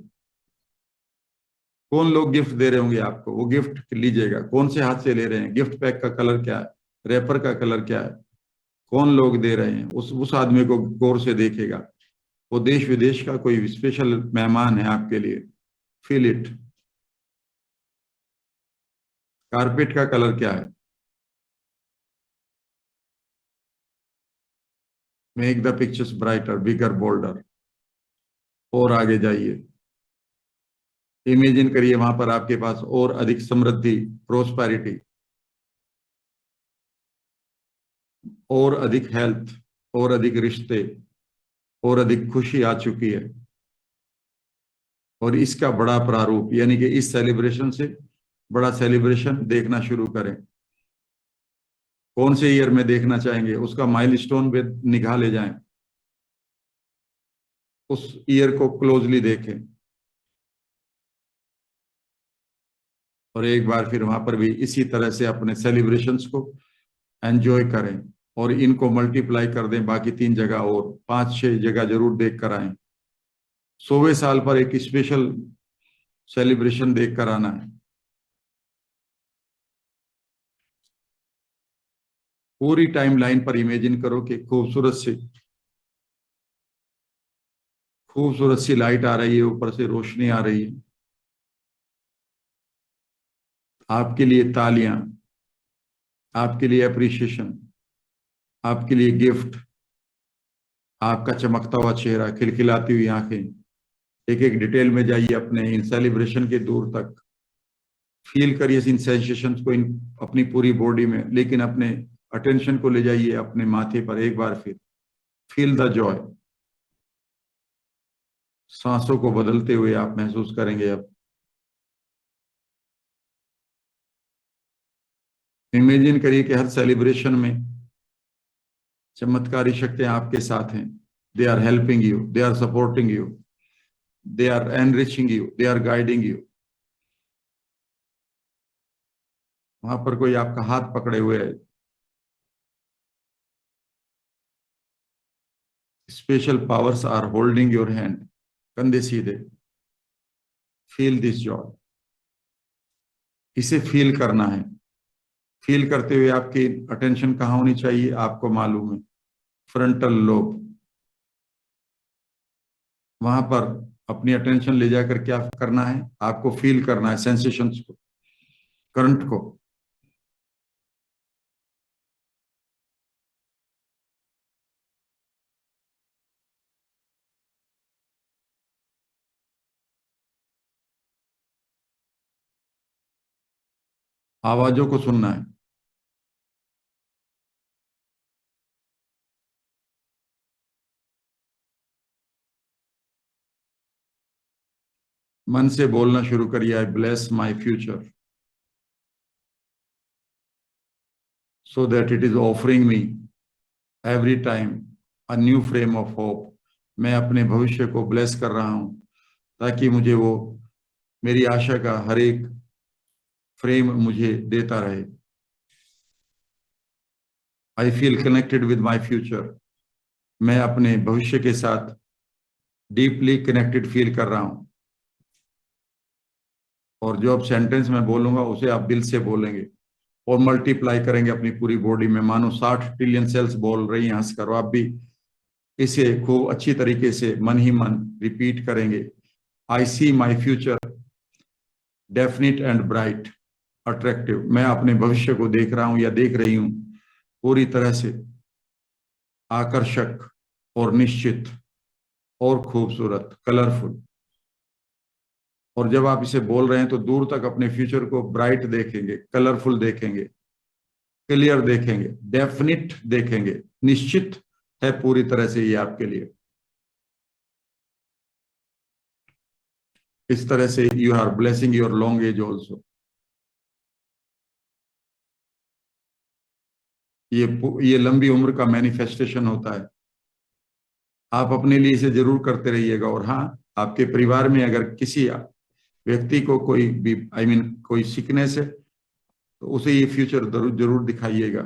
कौन लोग गिफ्ट दे रहे होंगे आपको, वो गिफ्ट लीजिएगा। कौन से हाथ से ले रहे हैं, गिफ्ट पैक का कलर क्या है, रैपर का कलर क्या है, कौन लोग दे रहे हैं, उस आदमी को गौर से देखेगा। वो देश विदेश का कोई स्पेशल मेहमान है आपके लिए। Feel it. कारपेट का कलर क्या है, make the pictures brighter, bigger, boulder. और आगे जाइए, इमेजिन करिए वहां पर आपके पास और अधिक समृद्धि, प्रोस्पेरिटी, और अधिक हेल्थ, और अधिक रिश्ते, और अधिक खुशी आ चुकी है। और इसका बड़ा प्रारूप, यानी कि इस सेलिब्रेशन से बड़ा सेलिब्रेशन देखना शुरू करें। कौन से ईयर में देखना चाहेंगे, उसका माइलस्टोन पे निगाह ले जाएं, उस ईयर को क्लोजली देखें, और एक बार फिर वहां पर भी इसी तरह से अपने सेलिब्रेशंस को एंजॉय करें, और इनको मल्टीप्लाई कर दें बाकी 3 जगह, और 5-6 जगह जरूर देख कर आए। 100वें साल पर एक स्पेशल सेलिब्रेशन देख कर आना है। पूरी टाइमलाइन पर इमेजिन करो कि खूबसूरत सी लाइट आ रही है, ऊपर से रोशनी आ रही है, आपके लिए तालियां, आपके लिए अप्रिशिएशन, आपके लिए गिफ्ट, आपका चमकता हुआ चेहरा, खिलखिलाती हुई आंखें। एक एक डिटेल में जाइए अपने इन सेलिब्रेशन के दूर तक, फील करिए इन सेंसेशंस को, इन अपनी पूरी बॉडी में, लेकिन अपने अटेंशन को ले जाइए अपने माथे पर एक बार फिर। Feel the Joy. सांसों को बदलते हुए आप महसूस करेंगे। अब इमेजिन करिए कि हर सेलिब्रेशन में चमत्कारी शक्तियां आपके साथ हैं। They are helping you, they are supporting you, they are enriching you, they are guiding you. वहां पर कोई आपका हाथ पकड़े हुए है, special powers are holding your hand, कंधे सीधे। फील दिस जॉय, इसे फील करना है। फील करते हुए आपकी अटेंशन कहाँ होनी चाहिए, आपको मालूम है, फ्रंटल लोब। वहां पर अपनी अटेंशन ले जाकर क्या करना है, आपको फील करना है सेंसेशंस को, करंट को। आवाजों को सुनना है। मन से बोलना शुरू करिए, आई bless my future so that it is offering me every time a new frame of hope. मैं अपने भविष्य को ब्लेस कर रहा हूं ताकि मुझे वो, मेरी आशा का हर एक फ्रेम मुझे देता रहे। I feel connected with my future. मैं अपने भविष्य के साथ डीपली कनेक्टेड फील कर रहा हूं। और जो अब सेंटेंस मैं बोलूंगा उसे आप दिल से बोलेंगे और मल्टीप्लाई करेंगे अपनी पूरी बॉडी में, मानो 60 ट्रिलियन सेल्स बोल रही हैं हंसकर। और आप भी इसे खूब अच्छी तरीके से मन ही मन रिपीट करेंगे। I see my future definite and bright, attractive. मैं अपने भविष्य को देख रहा हूं या देख रही हूं पूरी तरह से आकर्षक और निश्चित और खूबसूरत, कलरफुल। और जब आप इसे बोल रहे हैं तो दूर तक अपने फ्यूचर को ब्राइट देखेंगे, कलरफुल देखेंगे, क्लियर देखेंगे, डेफिनिट देखेंगे, निश्चित है पूरी तरह से ये आपके लिए। इस तरह से you are blessing your long age also. ये लंबी उम्र का मैनिफेस्टेशन होता है। आप अपने लिए इसे जरूर करते रहिएगा। और हाँ, आपके परिवार में अगर किसी व्यक्ति को कोई भी कोई सिकनेस है तो उसे ये फ्यूचर जरूर जरूर दिखाइएगा।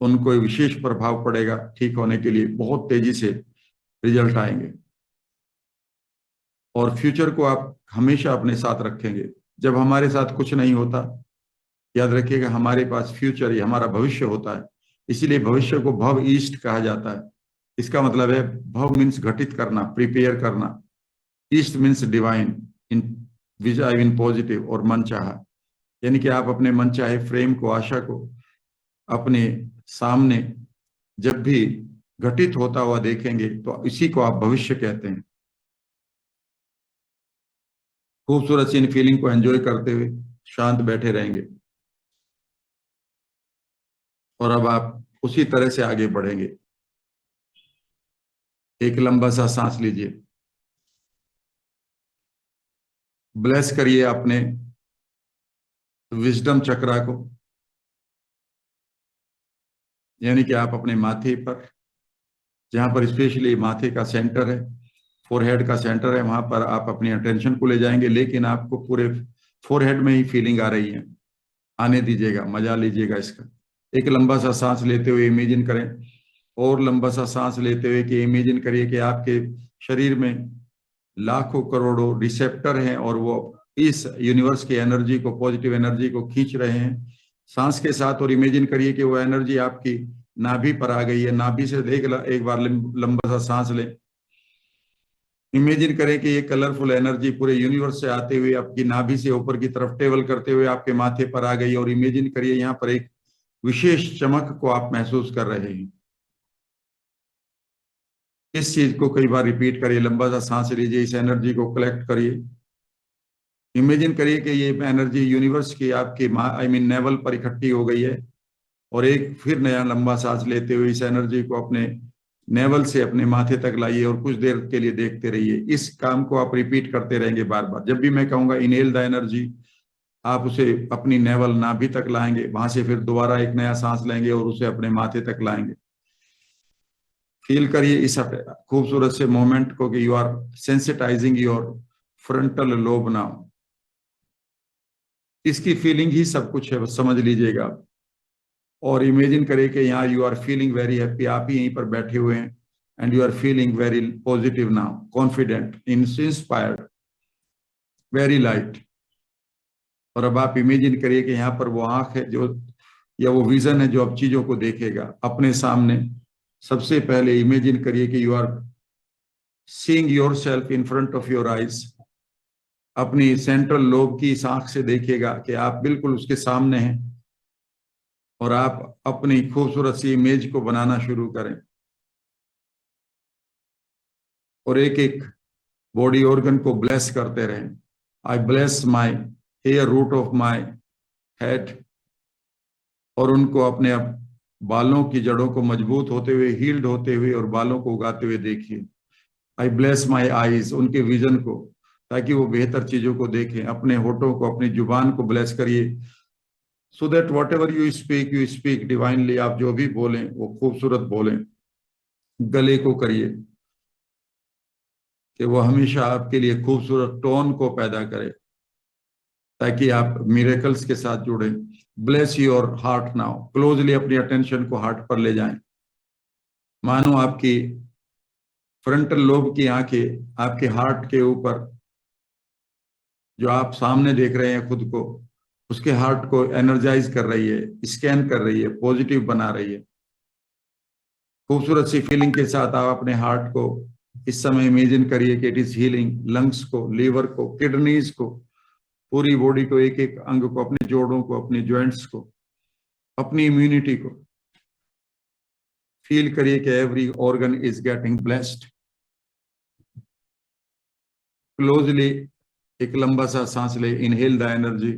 उनको विशेष प्रभाव पड़ेगा, ठीक होने के लिए बहुत तेजी से रिजल्ट आएंगे। और फ्यूचर को आप हमेशा अपने साथ रखेंगे। जब हमारे साथ कुछ नहीं होता, याद रखिएगा हमारे पास फ्यूचर ही हमारा भविष्य होता है। इसीलिए भविष्य को भव ईस्ट कहा जाता है। इसका मतलब है भव मीन्स घटित करना, प्रिपेयर करना, east means divine, in Vijay in positive, और मन चाहा। यानी कि आप अपने मन चाहे फ्रेम को, आशा को अपने सामने जब भी घटित होता हुआ देखेंगे तो इसी को आप भविष्य कहते हैं। खूबसूरत सी इन फीलिंग को एंजॉय करते हुए शांत बैठे रहेंगे और अब आप उसी तरह से आगे बढ़ेंगे। एक लंबा सा सांस लीजिए, ब्लेस करिए अपने विजडम चक्रा को, यानी कि आप अपने माथे पर, जहां पर स्पेशली माथे का सेंटर है, फोरहेड का सेंटर है, वहां पर आप अपनी अटेंशन को ले जाएंगे, लेकिन आपको पूरे फोरहेड में ही फीलिंग आ रही है। आने दीजिएगा, मजा लीजिएगा इसका। एक लंबा सा सांस लेते हुए इमेजिन करें, और लंबा सा सांस लेते हुए कि इमेजिन करिए कि आपके शरीर में लाखों करोड़ों रिसेप्टर हैं और वो इस यूनिवर्स की एनर्जी को, पॉजिटिव एनर्जी को खींच रहे हैं सांस के साथ। और इमेजिन करिए कि वो एनर्जी आपकी नाभि पर आ गई है। नाभि से एक बार लंबा सा सांस लें। इमेजिन करें कि ये कलरफुल एनर्जी पूरे यूनिवर्स से आते हुए आपकी नाभि से ऊपर की तरफ ट्रेवल करते हुए आपके माथे पर आ गई, और इमेजिन करिए यहाँ पर एक विशेष चमक को आप महसूस कर रहे हैं। इस चीज को कई बार रिपीट करिए, लंबा सा सांस लीजिए, इस एनर्जी को कलेक्ट करिए। इमेजिन करिए कि ये एनर्जी यूनिवर्स की आपके नेवल पर इकट्ठी हो गई है, और एक फिर नया लंबा सांस लेते हुए इस एनर्जी को अपने नेवल से अपने माथे तक लाइए और कुछ देर के लिए देखते रहिए। इस काम को आप रिपीट करते रहेंगे बार बार। जब भी मैं कहूंगा इनहेल द एनर्जी, आप उसे अपनी नेवल नाभि तक लाएंगे, वहां से फिर दोबारा एक नया सांस लेंगे और उसे अपने माथे तक लाएंगे। फील करिए इस खूबसूरत से मोमेंट को कि you are sensitising your frontal lobe now. इसकी फीलिंग ही सब कुछ है, बस समझ लीजिएगा। और इमेजिन करिए कि यहाँ you are feeling very happy, आप ही यहीं पर बैठे हुए हैं, and you are feeling very positive now, confident, inspired, very light. और अब आप इमेजिन करिए कि यहाँ पर वो आंख है जो, या वो विजन है जो अब चीजों को देखेगा अपने सामने। सबसे पहले इमेजिन करिए कि you are seeing yourself in front of your eyes. अपनी सेंट्रल लोब की इस आंख से देखिएगा कि आप बिल्कुल उसके सामने हैं, और आप अपनी खूबसूरत सी इमेज को बनाना शुरू करें। और एक एक बॉडी ऑर्गन को ब्लेस करते रहें। I bless my hair root of my head, और उनको अपने बालों की जड़ों को मजबूत होते हुए, हील्ड होते हुए और बालों को उगाते हुए देखिए। आई ब्लेस माई आईज, उनके विजन को, ताकि वो बेहतर चीजों को देखें। अपने होठों को, अपनी जुबान को ब्लेस करिए, so that what ever you speak divinely. आप जो भी बोलें वो खूबसूरत बोलें। गले को करिए कि वो हमेशा आपके लिए खूबसूरत टोन को पैदा करे, ताकि आप मिरेकल्स के साथ जुड़े। Bless your heart now, closely अपनी अटेंशन को हार्ट पर ले जाएं। मानो आपकी फ्रंटल लोब की आंखें आपके हार्ट के ऊपर, जो आप सामने देख रहे हैं खुद को, उसके हार्ट को एनर्जाइज कर रही है, स्कैन कर रही है, पॉजिटिव बना रही है। खूबसूरत सी फीलिंग के साथ आप अपने हार्ट को इस समय इमेजिन करिए कि इट इज हीलिंग लंग्स को, लीवर को, किडनीज को, पूरी बॉडी को, एक एक अंग को, अपने जोड़ों को, अपने जॉइंट्स को, अपनी इम्यूनिटी को। फील करिए कि every organ is getting blessed. Closely एक लंबा सा सांस ले, inhale the energy,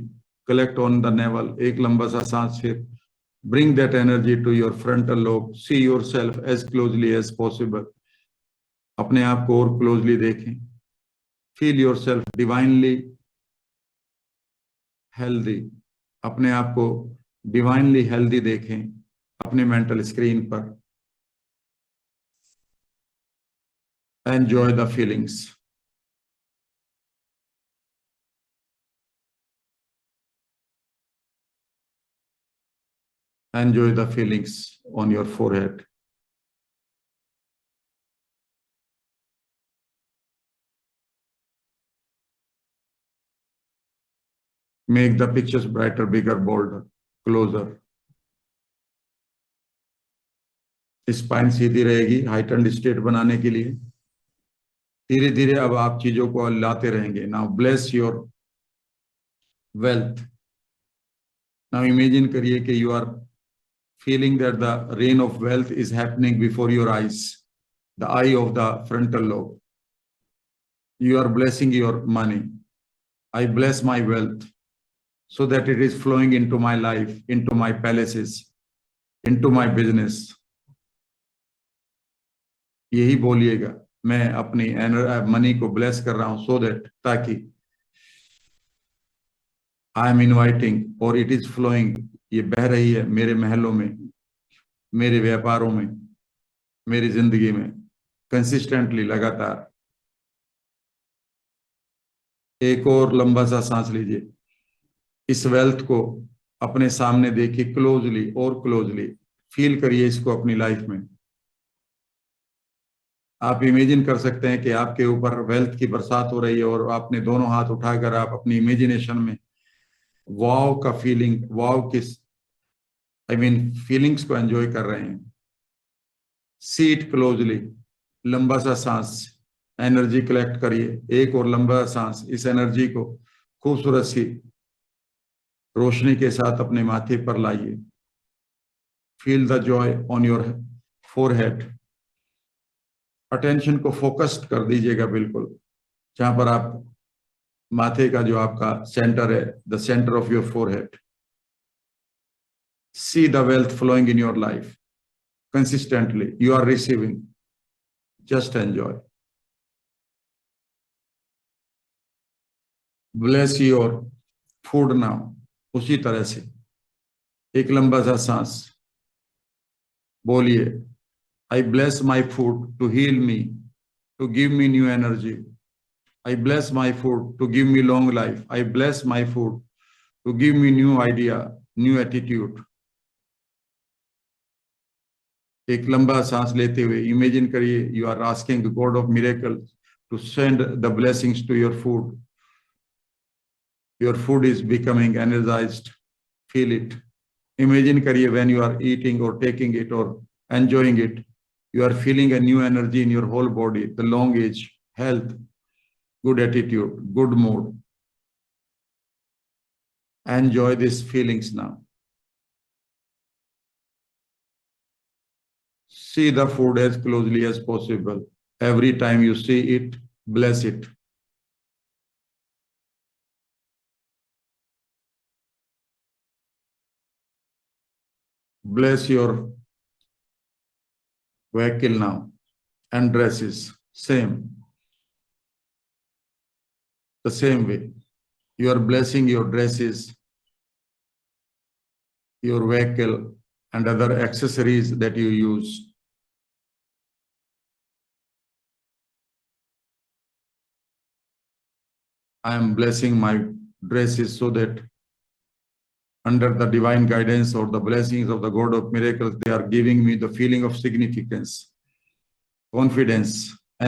collect on the navel. एक लंबा सा सांस, फिर bring that energy to your frontal lobe. See yourself as closely as possible. अपने आप को और क्लोजली देखें। Feel yourself divinely healthy. अपने आप को डिवाइनली हेल्दी देखें अपने मेंटल स्क्रीन पर। Enjoy the feelings. Enjoy the feelings on your forehead. Make the pictures brighter, bigger, bolder, closer. Spine सीधी रहेगी हाइटन्ड स्टेट बनाने के लिए। धीरे धीरे अब आप चीजों को लाते रहेंगे। Now bless your wealth. Now imagine करिए कि you are feeling that the rain of wealth is happening before your eyes, the eye of the frontal lobe. You are blessing your money. I bless my wealth so that it is flowing into my life, into my palaces, into my business. यही बोलिएगा, मैं अपनी money को bless कर रहा हूं so that ताकि I am inviting और इट इज फ्लोइंग, ये बह रही है मेरे महलों में, मेरे व्यापारों में, मेरी जिंदगी में कंसिस्टेंटली, लगातार। एक और लंबा सा सांस लीजिए। इस वेल्थ को अपने सामने देखिए, क्लोजली और क्लोजली फील करिए इसको अपनी लाइफ में। आप इमेजिन कर सकते हैं कि आपके ऊपर वेल्थ की बरसात हो रही है और आपने दोनों हाथ उठाकर आप अपनी इमेजिनेशन में वाव का फीलिंग, वाव किस फीलिंग्स को एंजॉय कर रहे हैं। See it closely. लंबा सा सांस, एनर्जी कलेक्ट करिए। एक और लंबा सांस, इस एनर्जी को खूबसूरत सी रोशनी के साथ अपने माथे पर लाइए। Feel the Joy on your forehead. Attention को फोकस्ड कर दीजिएगा बिल्कुल जहां पर आप माथे का जो आपका सेंटर है, the centre of your forehead. See the wealth flowing in your life consistently. You are receiving. Just enjoy. Bless your food now. उसी तरह से एक लंबा सा सांस बोलिए, I bless my food to heal me, to give me new energy. I bless my food to give me long life. I bless my food to give me new idea, new attitude. एक लंबा सांस लेते हुए imagine करिए, you are asking the God of miracle to send the blessings to your food. Your food is becoming energised. Feel it. Imagine करिए when you are eating और taking it और enjoying it, you are feeling a new energy in your whole body, the long age, health, good attitude, good mood. Enjoy this feelings now. See the food as closely as possible. Every time you see it, bless it. Bless your vehicle now and dresses. Same. The same way. You are blessing your dresses, your vehicle, and other accessories that you use. I am blessing my dresses so that under the divine guidance or the blessings of the God of miracles, they are giving me the feeling of significance, confidence,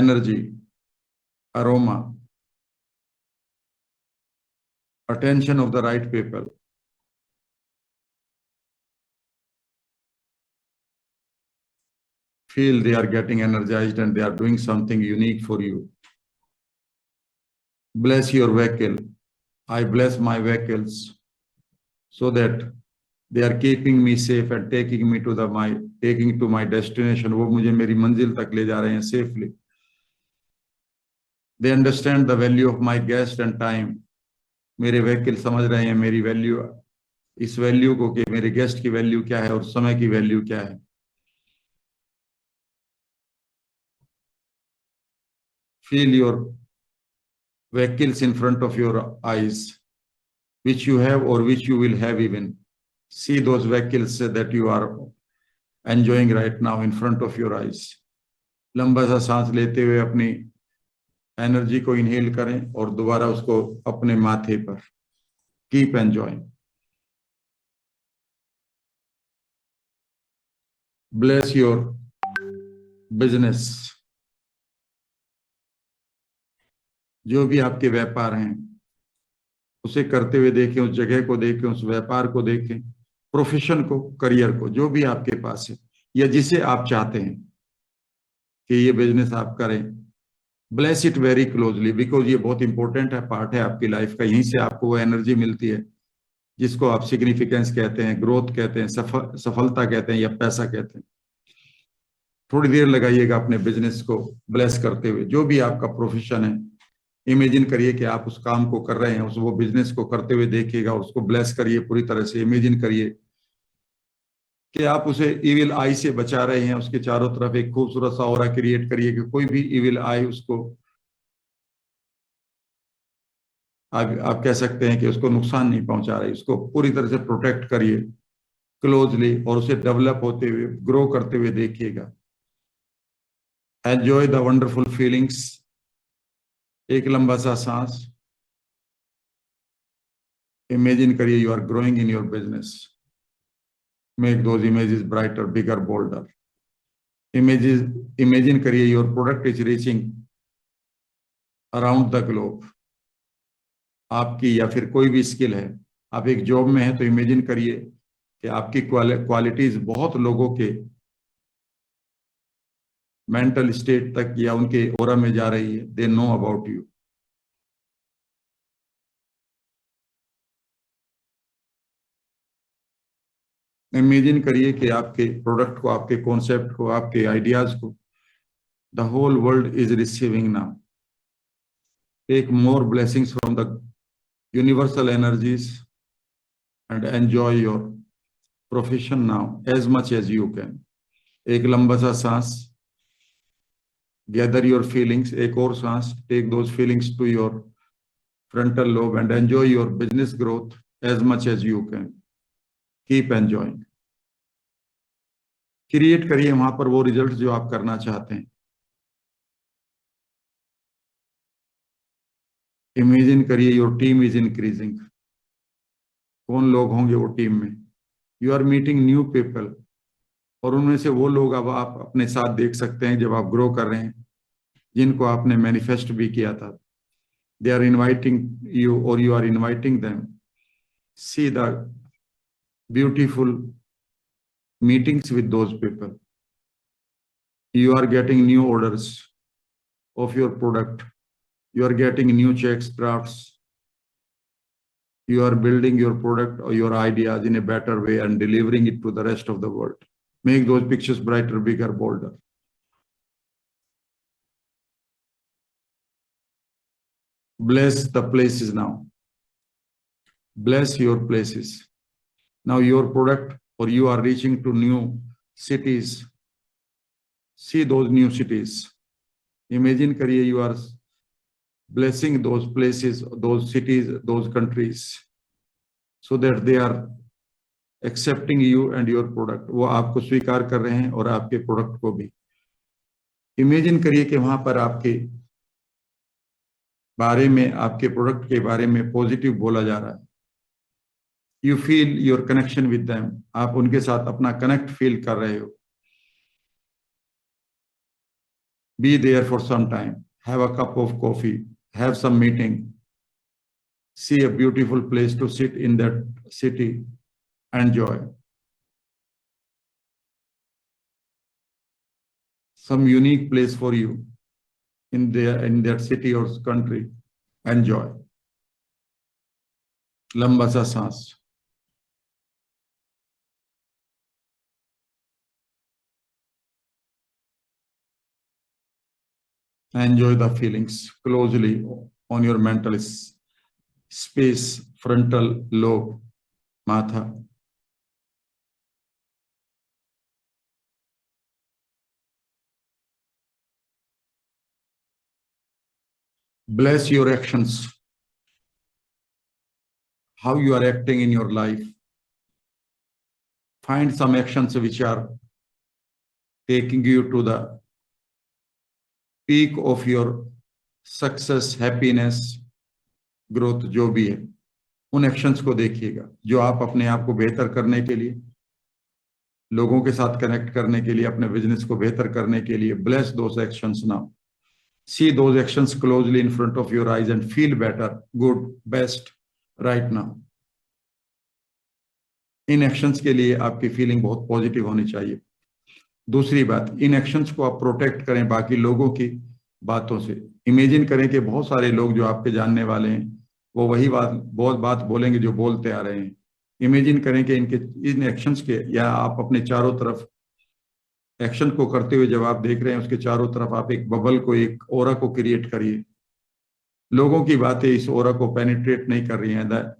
energy, aroma, attention of the right people. Feel they are getting energized and they are doing something unique for you. Bless your vehicle. I bless my vehicles so that they are keeping me safe and taking me to my destination. वो मुझे मेरी मंजिल तक ले जा रहे हैं safely. They understand the value of my guest and time. मेरे vehicle समझ रहे हैं मेरी value, इस value को कि मेरे guest की value क्या है और समय की value क्या है। Feel your vehicles in front of your eyes, which you have or which you will have even. See those vehicles that you are enjoying right now in front of your eyes. लंबा सा सांस लेते हुए अपनी energy को inhale करें और दोबारा उसको अपने माथे पर। Keep enjoying. Bless your business. जो भी आपके व्यापार हैं उसे करते हुए देखें, उस जगह को देखें, उस व्यापार को देखें, प्रोफेशन को, करियर को, जो भी आपके पास है या जिसे आप चाहते हैं कि ये बिजनेस आप करें। Bless it very closely because ये बहुत इंपॉर्टेंट है, पार्ट है आपकी लाइफ का। यहीं से आपको वो एनर्जी मिलती है जिसको आप सिग्निफिकेंस कहते हैं, ग्रोथ कहते हैं, सफलता कहते हैं या पैसा कहते हैं। थोड़ी देर लगाइएगा अपने बिजनेस को ब्लेस करते हुए। जो भी आपका प्रोफेशन है, इमेजिन करिए कि आप उस काम को कर रहे हैं, उस वो बिजनेस को करते हुए देखिएगा, उसको ब्लेस करिए पूरी तरह से। इमेजिन करिए कि आप उसे इविल आई से बचा रहे हैं, उसके चारों तरफ एक खूबसूरत सा ऑरा क्रिएट करिए कि कोई भी इविल आई उसको, आप कह सकते हैं कि उसको नुकसान नहीं पहुंचा रही, उसको पूरी तरह से प्रोटेक्ट करिए क्लोजली और उसे डेवलप होते हुए, ग्रो करते हुए देखिएगा। Enjoy the wonderful feelings. एक लंबा सा सांस। इमेजिन करिए you are growing in your business. Make those images brighter, bigger, bolder. Images, imagine करिए your product is reaching around the globe. आपकी या फिर कोई भी स्किल है, आप एक जॉब में हैं तो इमेजिन करिए कि आपकी क्वालिटीज बहुत लोगों के मेंटल स्टेट तक या उनके ओरा में जा रही है। They know about you. Imagine करिए कि आपके प्रोडक्ट को, आपके कॉन्सेप्ट को, आपके आइडियाज को the whole world is receiving now. Take more blessings from the universal energies and enjoy your profession now as much as you can. एक लंबा सा सांस। Gather your feelings. एक और सांस। Take those feelings to your frontal lobe and enjoy your business growth as much as you can. Keep enjoying. Create करिए वहां पर वो रिजल्ट जो आप करना चाहते हैं। इमेजिन करिए योर टीम इज इंक्रीजिंग। कौन लोग होंगे वो टीम में? You are meeting new people, और उनमें से वो लोग अब आप अपने साथ देख सकते हैं जब आप ग्रो कर रहे हैं, जिनको आपने मैनिफेस्ट भी किया था। दे आर इनवाइटिंग यू और you are inviting them. See the beautiful meetings with those people. You are getting new orders of your product. You are getting new checks, drafts. You are building your product or your ideas in a better way and delivering it to the rest of the world. Make those pictures brighter, bigger, bolder. Bless the places now. Bless your places. Now your product or you are reaching to new cities. See those new cities. Imagine kariye you are blessing those places, those cities, those countries, so that they are accepting you and your product. वो आपको स्वीकार कर रहे हैं और आपके product को भी। इमेजिन करिए कि वहां पर आपके बारे में, आपके प्रोडक्ट के बारे में पॉजिटिव बोला जा रहा है। You feel your connection with them. आप उनके साथ अपना कनेक्ट फील कर रहे हो। Be there for some time. Have a cup of coffee. Have some meeting. See a beautiful place to sit in that city. Enjoy. Some unique place for you in that city or country. Enjoy. लंबा सा सांस। Enjoy the feelings closely on your mental space, frontal lobe, matha. Bless your actions. How you are acting in your life. Find some actions which are taking you to the peak of your success, happiness, growth, जो भी है उन actions को देखिएगा जो आप अपने आप को बेहतर करने के लिए, लोगों के साथ कनेक्ट करने के लिए, अपने बिजनेस को बेहतर करने के लिए। Bless those actions now. See those actions closely in front of your eyes and feel better, good, best right now. इन एक्शंस के लिए आपकी फीलिंग बहुत पॉजिटिव होनी चाहिए। दूसरी बात, इन एक्शंस को आप प्रोटेक्ट करें बाकी लोगों की बातों से। इमेजिन करें कि बहुत सारे लोग जो आपके जानने वाले हैं वो वही बात, बहुत बात बोलेंगे जो बोलते आ रहे हैं। इमेजिन करें कि इन एक्शंस के, या आप अपने चारों तरफ एक्शन को करते हुए जब आप देख रहे हैं, उसके चारों तरफ आप एक बबल को, एक ओरा को क्रिएट करिए। लोगों की बातें इस ओरा को पेनिट्रेट नहीं कर रही हैं। द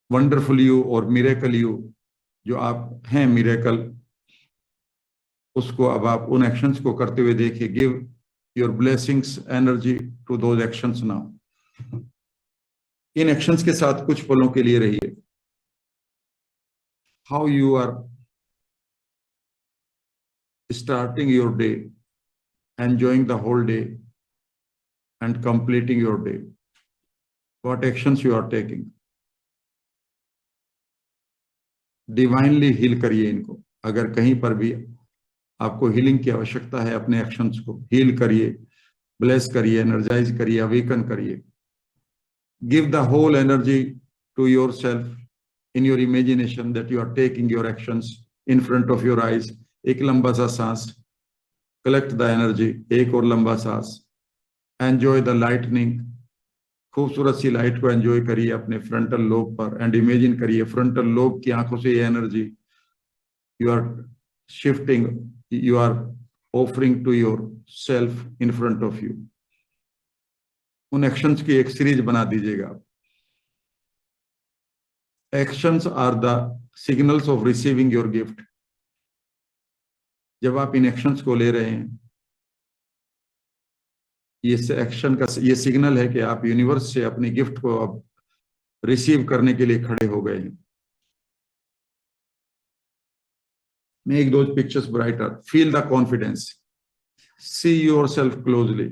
वंडरफुल यू और मिरेकल यू, जो आप हैं मिरेकल, उसको अब आप उन एक्शंस को करते हुए देखिए। Give your blessings energy to those actions now. इन एक्शंस के साथ कुछ पलों के लिए रहिए। How you are starting your day, enjoying the whole day and completing your day, what actions you are taking. Divinely heal करिए इनको। अगर कहीं पर भी आपको हीलिंग की आवश्यकता है, अपने एक्शंस को हील करिए, ब्लेस करिए, एनर्जाइज करिए, अवेकन करिए। Give the whole energy to your self in your imagination that you are taking your actions in front of your eyes. एक लंबा सा सांस, कलेक्ट द एनर्जी। एक और लंबा सांस, एंजॉय द लाइटनिंग। खूबसूरत सी लाइट को एंजॉय करिए अपने फ्रंटल लोब पर, एंड इमेजिन करिए फ्रंटल लोब की आंखों से ये energy you are shifting, you are offering to your self in front of you. उन एक्शंस की एक सीरीज बना दीजिएगा। Actions are the signals of receiving your gift. जब आप इन एक्शंस को ले रहे हैं, ये एक्शन का ये सिग्नल है कि आप यूनिवर्स से अपनी गिफ्ट को अब रिसीव करने के लिए खड़े हो गए हैं। Make those pictures brighter, feel the confidence, see yourself closely.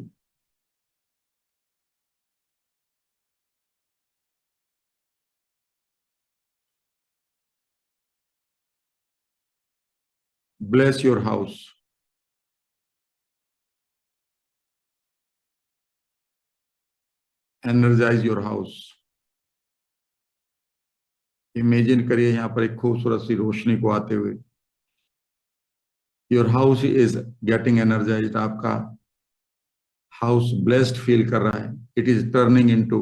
Bless your house, energize your house. Imagine करिए यहां पर एक खूबसूरत सी रोशनी को आते हुए। Your house is getting energised. आपका हाउस ब्लेस्ड फील कर रहा है। It is turning into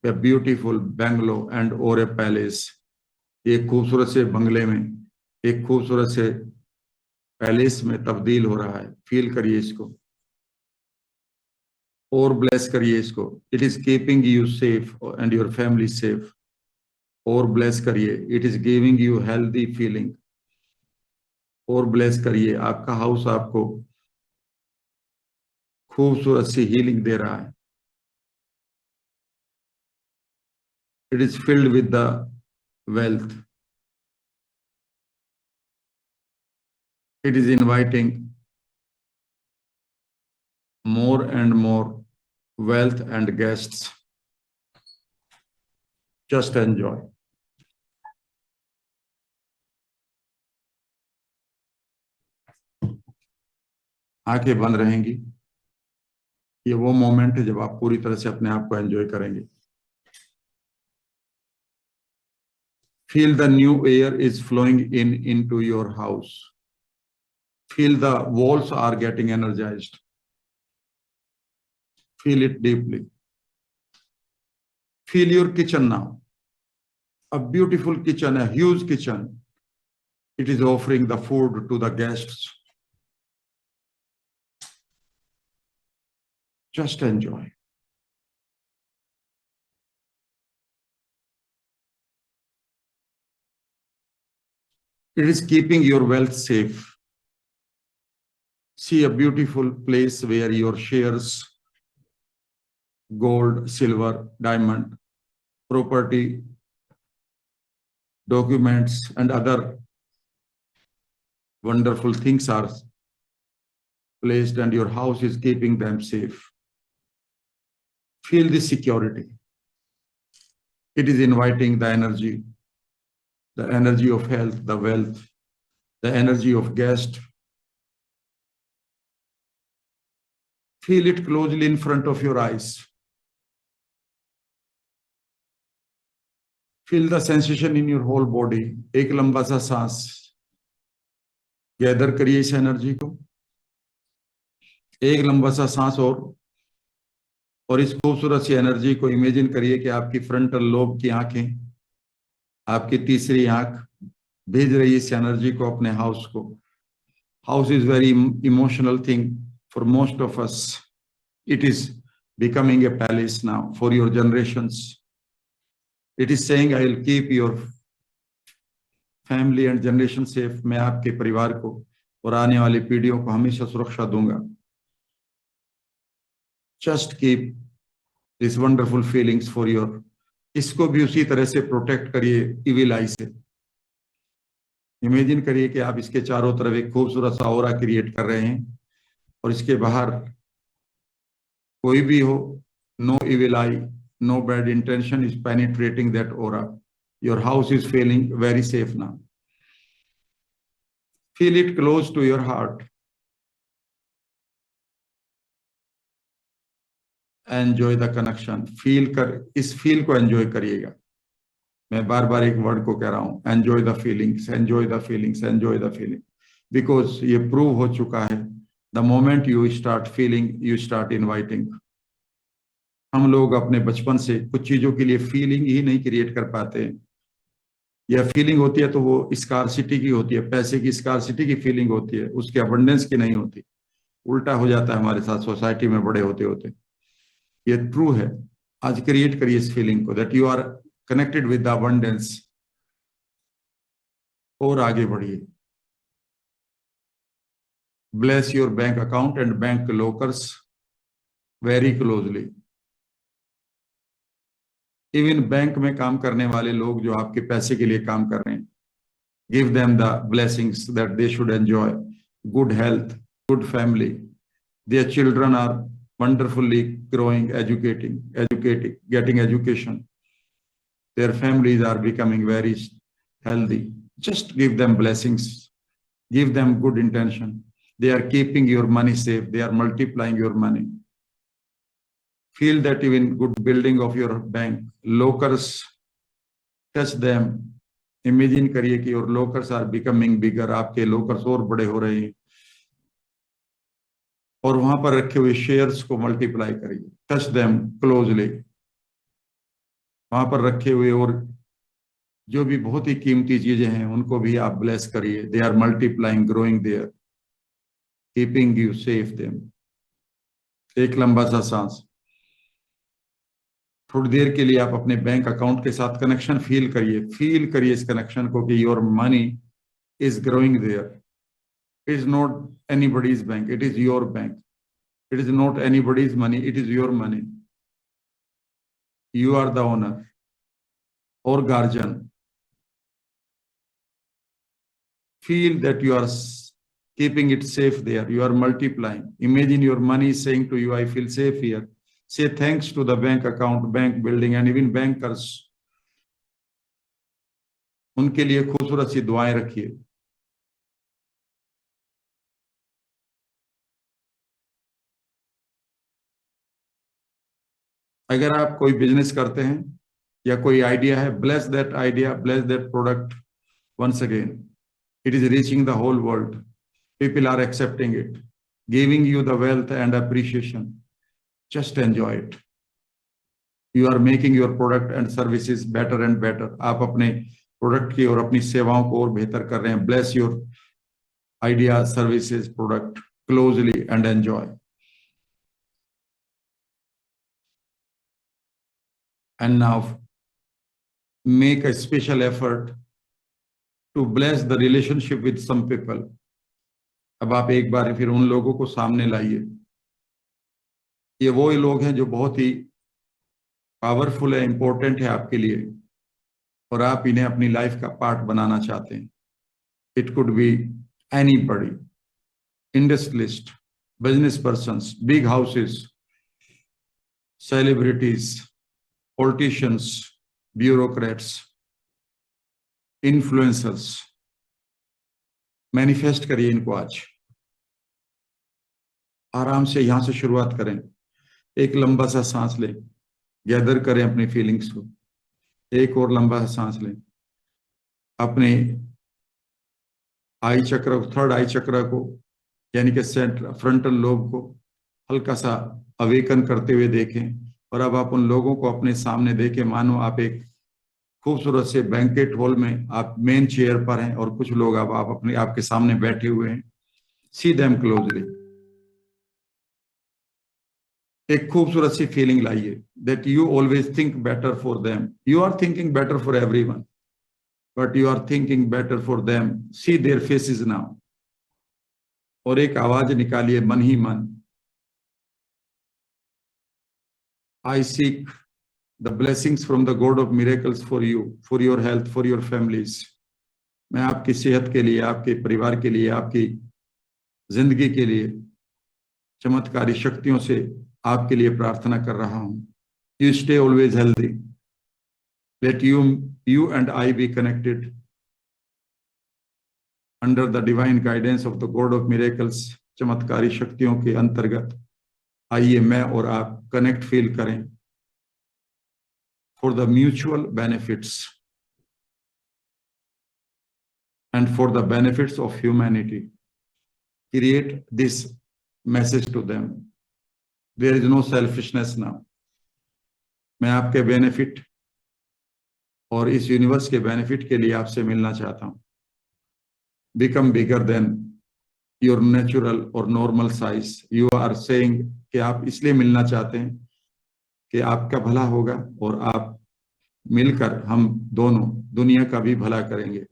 a beautiful bungalow and और ए पैलेस। एक खूबसूरत से बंगले में, एक खूबसूरत से पैलेस में तब्दील हो रहा है। फील करिए इसको और ब्लेस करिए इसको। It is keeping you safe and your family safe. और ब्लेस करिए, it is giving you healthy feeling. और ब्लेस करिए, आपका हाउस आपको खूबसूरत सी हीलिंग दे रहा है। It is filled with the wealth. It is inviting more and more wealth and guests. Just enjoy. आंखें बंद रहेंगी। ये वो मोमेंट है जब आप पूरी तरह से अपने आप को एंजॉय करेंगे। Feel the new air is flowing into your house. Feel the walls are getting energized. Feel it deeply. Feel your kitchen now. A beautiful kitchen, a huge kitchen. It is offering the food to the guests. Just enjoy. It is keeping your wealth safe. See a beautiful place where your shares, gold, silver, diamond, property, documents, and other wonderful things are placed, and your house is keeping them safe. Feel the security. It is inviting the energy of health, the wealth, the energy of guest. Feel it closely in front of your eyes. Feel the sensation in your whole body. एक लंबा सा सांस gather करिए इस energy को। एक लंबा सा सांस और इस खूबसूरत सी एनर्जी को इमेजिन करिए कि आपकी फ्रंटल लोब की आंखें आपकी तीसरी आंख भेज रही है इस एनर्जी को अपने हाउस को. House is very emotional thing for most of us. It is becoming a palace now for your generations. It is saying, I will keep your family and generation safe. मैं आपके परिवार को और आने वाली पीढ़ियों को हमेशा सुरक्षा दूंगा. Just keep these wonderful feelings for your. इसको भी उसी तरह से प्रोटेक्ट करिए इविल आई से. इमेजिन करिए कि आप इसके चारों तरफ एक खूबसूरत सा ऑरा क्रिएट कर रहे हैं और इसके बाहर कोई भी हो, no evil eye, no bad intention is penetrating that aura. Your house is feeling very safe now. Feel it close to your heart. Enjoy the connection. इस फील को एंजॉय करिएगा. मैं बार बार एक वर्ड को कह रहा हूं, enjoy the feelings, enjoy the feelings, enjoy the feeling. Because ये प्रूव हो चुका है, the moment you start feeling, you start inviting. हम लोग अपने बचपन से कुछ चीजों के लिए फीलिंग ही नहीं क्रिएट कर पाते हैं. या फीलिंग होती है तो वो स्कार्सिटी की होती है, पैसे की स्कार्सिटी की फीलिंग होती है, उसके अबंडेंस की नहीं होती. उल्टा हो जाता है हमारे साथ सोसाइटी में बड़े होते होते. ये ट्रू है. आज क्रिएट करिए इस फीलिंग को, that you are connected with the abundance. और आगे बढ़िए. Bless your bank account and bank lockers very closely. Even bank में काम करने वाले लोग जो आपके पैसे के लिए काम कर रहे हैं, give them the blessings that they should enjoy good health, good family. Their children are wonderfully growing, educating, getting education. Their families are becoming very healthy. Just give them blessings, give them good intention. They are keeping your money safe, they are multiplying your money. Feel that even good building of your bank lockers, touch them. Imagine करिए कि your lockers are becoming bigger. आपके lockers और बड़े हो रहे हैं और वहां पर रखे हुए शेयर्स को मल्टीप्लाई करिए. Touch them closely. वहां पर रखे हुए और जो भी बहुत ही कीमती चीजें हैं उनको भी आप ब्लेस करिए. They are multiplying, growing, they are keeping you safe them. एक लंबा सा सांस. थोड़ी देर के लिए आप अपने बैंक अकाउंट के साथ कनेक्शन फील करिए इस कनेक्शन को कि your money is growing there. It is not anybody's bank, it is your bank. It is not anybody's money, it is your money. You are the owner or guardian. Feel that you are keeping it safe there. You are multiplying. Imagine your money is saying to you, I feel safe here. Say thanks to the bank account, bank building, and even bankers. उनके लिए खूबसूरत सी दुआएं रखिए. अगर आप कोई business करते हैं या कोई आइडिया है, bless that idea, bless that product. Once again, it is reaching the whole world. People are accepting it, giving you the wealth and appreciation. Just enjoy it. You are making your product and services better and better. आप अपने product की और अपनी सेवाओं को और बेहतर कर रहे हैं. Bless your idea, services, product closely and enjoy. And now make a special effort to bless the relationship with some people. अब आप एक बार फिर उन लोगों को सामने लाइए. ये वो ही लोग हैं जो बहुत ही पावरफुल है, इंपॉर्टेंट है आपके लिए और आप इन्हें अपनी लाइफ का पार्ट बनाना चाहते हैं. It could be anybody, industrialist, business persons, big houses, celebrities, politicians, bureaucrats, influencers. Manifest करिए इनको आज. आराम से यहां से शुरुआत करें. एक लंबा सा सांस लें, गैदर करें अपनी फीलिंग्स को. एक और लंबा सा सांस लें. अपने आई चक्र, थर्ड आई चक्र को, यानी कि सेंटर फ्रंटल लोब को हल्का सा अवेकन करते हुए देखें. और अब आप उन लोगों को अपने सामने देखें मानो आप एक खूबसूरत से बैंकेट हॉल में आप मेन चेयर पर हैं और कुछ लोग अब आप अपने आपके सामने बैठे हुए हैं। See them closely. एक खूबसूरत सी फीलिंग लाइए that you always think better for them. You are thinking better for everyone, but you are thinking better for them. See their faces now. और एक आवाज निकालिए मन ही मन, I seek the blessings from the God of miracles for you, for your health, for your families. मैं आपकी सेहत के लिए, आपके परिवार के लिए, आपकी जिंदगी के लिए चमत्कारी शक्तियों से आपके लिए प्रार्थना कर रहा हूं। You stay always healthy. Let you and I be connected under the divine guidance of the God of miracles। चमत्कारी शक्तियों के अंतर्गत आइए मैं और आप कनेक्ट फील करें for the mutual benefits and for the benefits of humanity। Create this message to them। There is no selfishness now। मैं आपके बेनिफिट और इस यूनिवर्स के बेनिफिट के लिए आपसे मिलना चाहता हूं। Become bigger than your natural or normal size। You are saying कि आप इसलिए मिलना चाहते हैं कि आपका भला होगा और आप मिलकर हम दोनों दुनिया का भी भला करेंगे।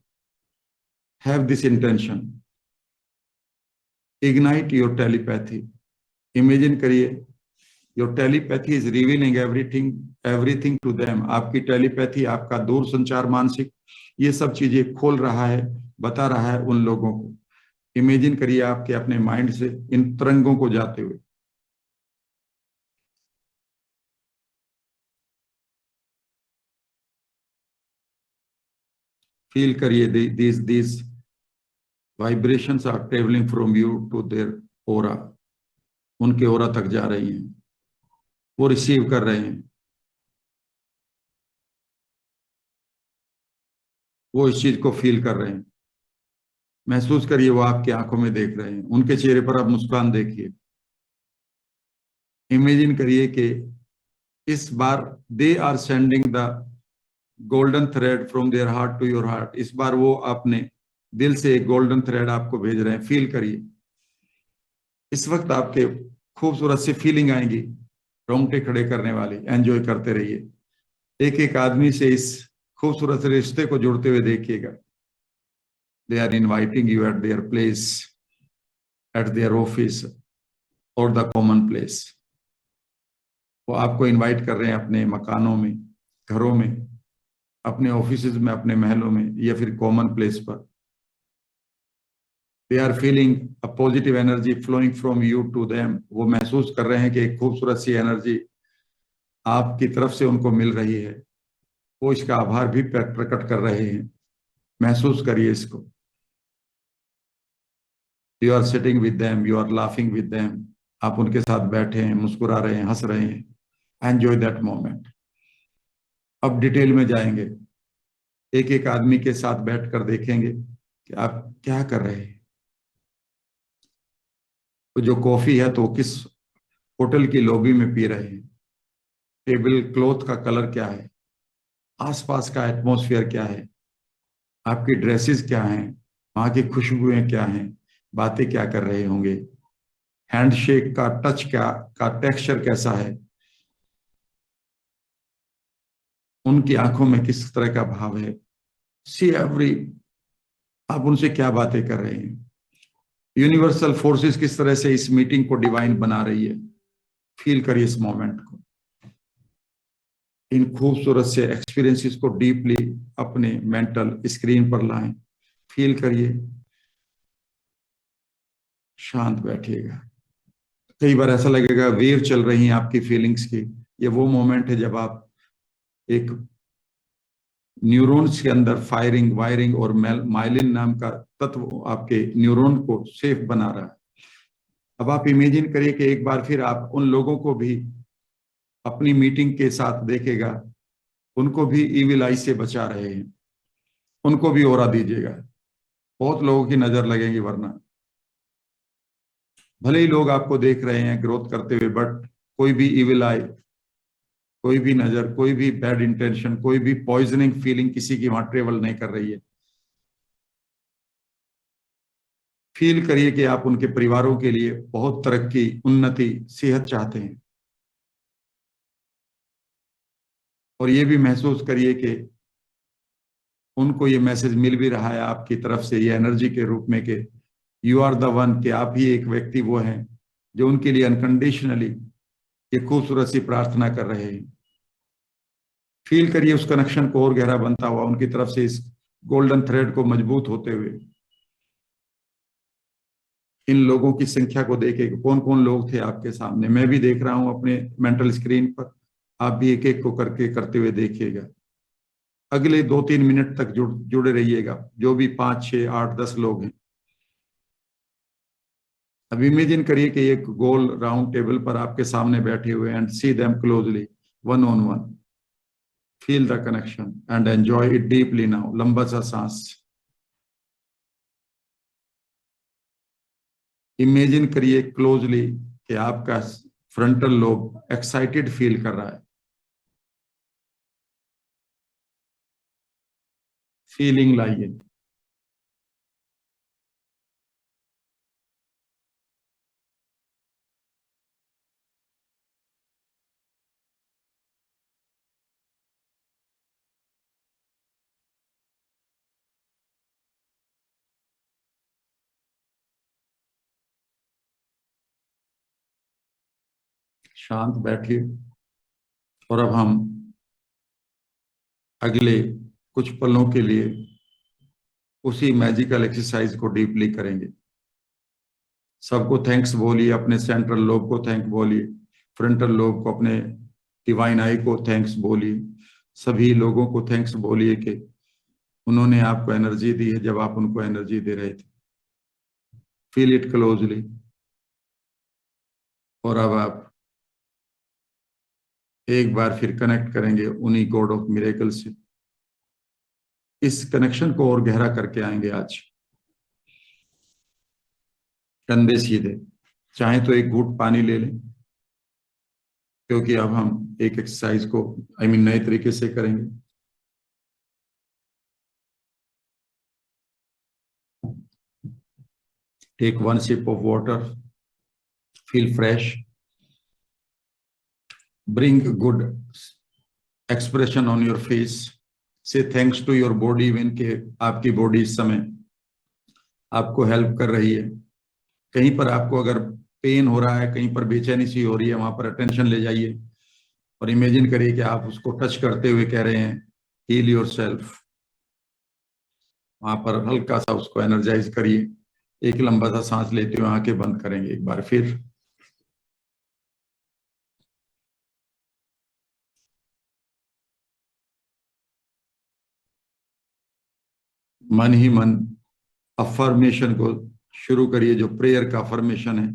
Have this intention। Ignite your telepathy। Imagine करिए your telepathy is revealing everything to them। आपकी टेलीपैथी, आपका दूर संचार मानसिक, ये सब चीजें खोल रहा है, बता रहा है उन लोगों को। इमेजिन करिए आपके अपने माइंड से इन तरंगों को जाते हुए। फील करिए these vibrations are traveling from you to their aura। उनके ओरा तक जा रही हैं, वो रिसीव कर रहे हैं, वो इस चीज को फील कर रहे हैं। महसूस करिए वो आपकी आंखों में देख रहे हैं, उनके चेहरे पर आप मुस्कान देखिए। इमेजिन करिए कि इस बार they are sending the golden thread from their heart to your heart. इस बार वो अपने दिल से एक गोल्डन थ्रेड आपको भेज रहे हैं। फील करिए। इस वक्त आपके खूबसूरत सी फीलिंग आएंगी, रोंगटे खड़े करने वाली। एंजॉय करते रहिए। एक एक आदमी से इस खूबसूरत रिश्ते को जुड़ते हुए देखिएगा। They are inviting you at their place, at their office और द कॉमन प्लेस। वो आपको इनवाइट कर रहे हैं अपने मकानों में, घरों में, अपने ऑफिसेज में, अपने महलों में या फिर कॉमन प्लेस पर। They are feeling a positive energy flowing from you to them. वो महसूस कर रहे हैं कि एक खूबसूरत सी एनर्जी आपकी तरफ से उनको मिल रही है। वो इसका आभार भी प्रकट कर रहे हैं। महसूस करिए इसको। You are sitting with them, you are laughing with them. आप उनके साथ बैठे हैं, मुस्कुरा रहे हैं, हंस रहे हैं। Enjoy that moment. अब डिटेल में जाएंगे। एक एक आदमी के साथ बैठकर देखेंगे कि आप क्या कर रहे हैं। तो जो कॉफी है तो किस होटल की लॉबी में पी रहे हैं। टेबल क्लॉथ का कलर क्या है, आसपास का एटमॉस्फेयर क्या है, आपकी ड्रेसेस क्या हैं, वहां की खुशबुएं क्या हैं, बातें क्या कर रहे होंगे, हैंडशेक का टच क्या का टेक्सचर कैसा है, उनकी आंखों में किस तरह का भाव है। सी एवरी, आप उनसे क्या बातें कर रहे हैं। यूनिवर्सल फोर्सेस किस तरह से इस मीटिंग को डिवाइन बना रही है। फील करिए इस मोमेंट को। इन खूबसूरत से एक्सपीरियंसेस को डीपली अपने मेंटल स्क्रीन पर लाएं। फील करिए। शांत बैठिएगा। कई बार ऐसा लगेगा वेव चल रही है आपकी फीलिंग्स की। ये वो मोमेंट है जब आप एक न्यूरॉन्स के अंदर फायरिंग, वायरिंग और माइलिन नाम का तत्व आपके न्यूरॉन को सेफ बना रहा है। अब आप इमेजिन करिए कि एक बार फिर आप उन लोगों को भी अपनी मीटिंग के साथ देखेगा, उनको भी ईविल आई से बचा रहे हैं, उनको भी ऑरा दीजिएगा। बहुत लोगों की नजर लगेगी, वरना भले ही लोग आपको देख रहे हैं ग्रोथ करते हुए, बट कोई भी ईविल आई कोई भी नजर, कोई भी बैड इंटेंशन, कोई भी पॉइजनिंग फीलिंग किसी की वहां ट्रेवल नहीं कर रही है। फील करिए कि आप उनके परिवारों के लिए बहुत तरक्की, उन्नति, सेहत चाहते हैं। और ये भी महसूस करिए कि उनको ये मैसेज मिल भी रहा है आपकी तरफ से, ये एनर्जी के रूप में, कि यू आर द वन, कि आप ही एक व्यक्ति वो हैं जो उनके लिए अनकंडीशनली ये खूबसूरत सी प्रार्थना कर रहे हैं। फील करिए उस कनेक्शन को और गहरा बनता हुआ उनकी तरफ से, इस गोल्डन थ्रेड को मजबूत होते हुए। इन लोगों की संख्या को देखे, कौन कौन लोग थे आपके सामने, मैं भी देख रहा हूं अपने मेंटल स्क्रीन पर, आप भी एक एक को करके करते हुए देखिएगा। अगले 2-3 मिनट तक जुड़े रहिएगा, जो भी 5, 6, 8, 10 लोग हैं। अब इमेजिन करिए कि एक गोल राउंड टेबल पर आपके सामने बैठे हुए, and C them closely, one on one. Feel the connection and enjoy it deeply now. लंबा सा सांस। इमेजिन करिए क्लोजली कि आपका फ्रंटल लोब एक्साइटेड फील कर रहा है। फीलिंग लाइए। शांत बैठिए। और अब हम अगले कुछ पलों के लिए उसी मैजिकल एक्सरसाइज को डीपली करेंगे। सबको थैंक्स बोलिए, अपने सेंट्रल लोब को थैंक बोलिए, फ्रंटल लोब को, अपने डिवाइन आई को थैंक्स बोलिए। सभी लोगों को थैंक्स बोलिए कि उन्होंने आपको एनर्जी दी है जब आप उनको एनर्जी दे रहे थे। Feel it closely. और अब आप एक बार फिर कनेक्ट करेंगे उन्हीं गॉड ऑफ मिरेकल से। इस कनेक्शन को और गहरा करके आएंगे आज। कंधे सीधे, चाहे तो एक घूंट पानी ले लें, क्योंकि अब हम एक एक्सरसाइज को नए तरीके से करेंगे। Take one sip of water, feel fresh, bring good expression on your face, say thanks to your body when के आपकी बॉडी इस समय आपको हेल्प कर रही है। कहीं पर आपको अगर पेन हो रहा है, कहीं पर बेचैनी सी हो रही है, वहां पर अटेंशन ले जाइए और इमेजिन करिए कि आप उसको टच करते हुए कह रहे हैं हील योर सेल्फ। वहां पर हल्का सा उसको एनर्जाइज करिए। एक लंबा सा सांस लेते हुए आंखें बंद करेंगे एक बार फिर। मन ही मन अफर्मेशन को शुरू करिए, जो प्रेयर का अफर्मेशन है।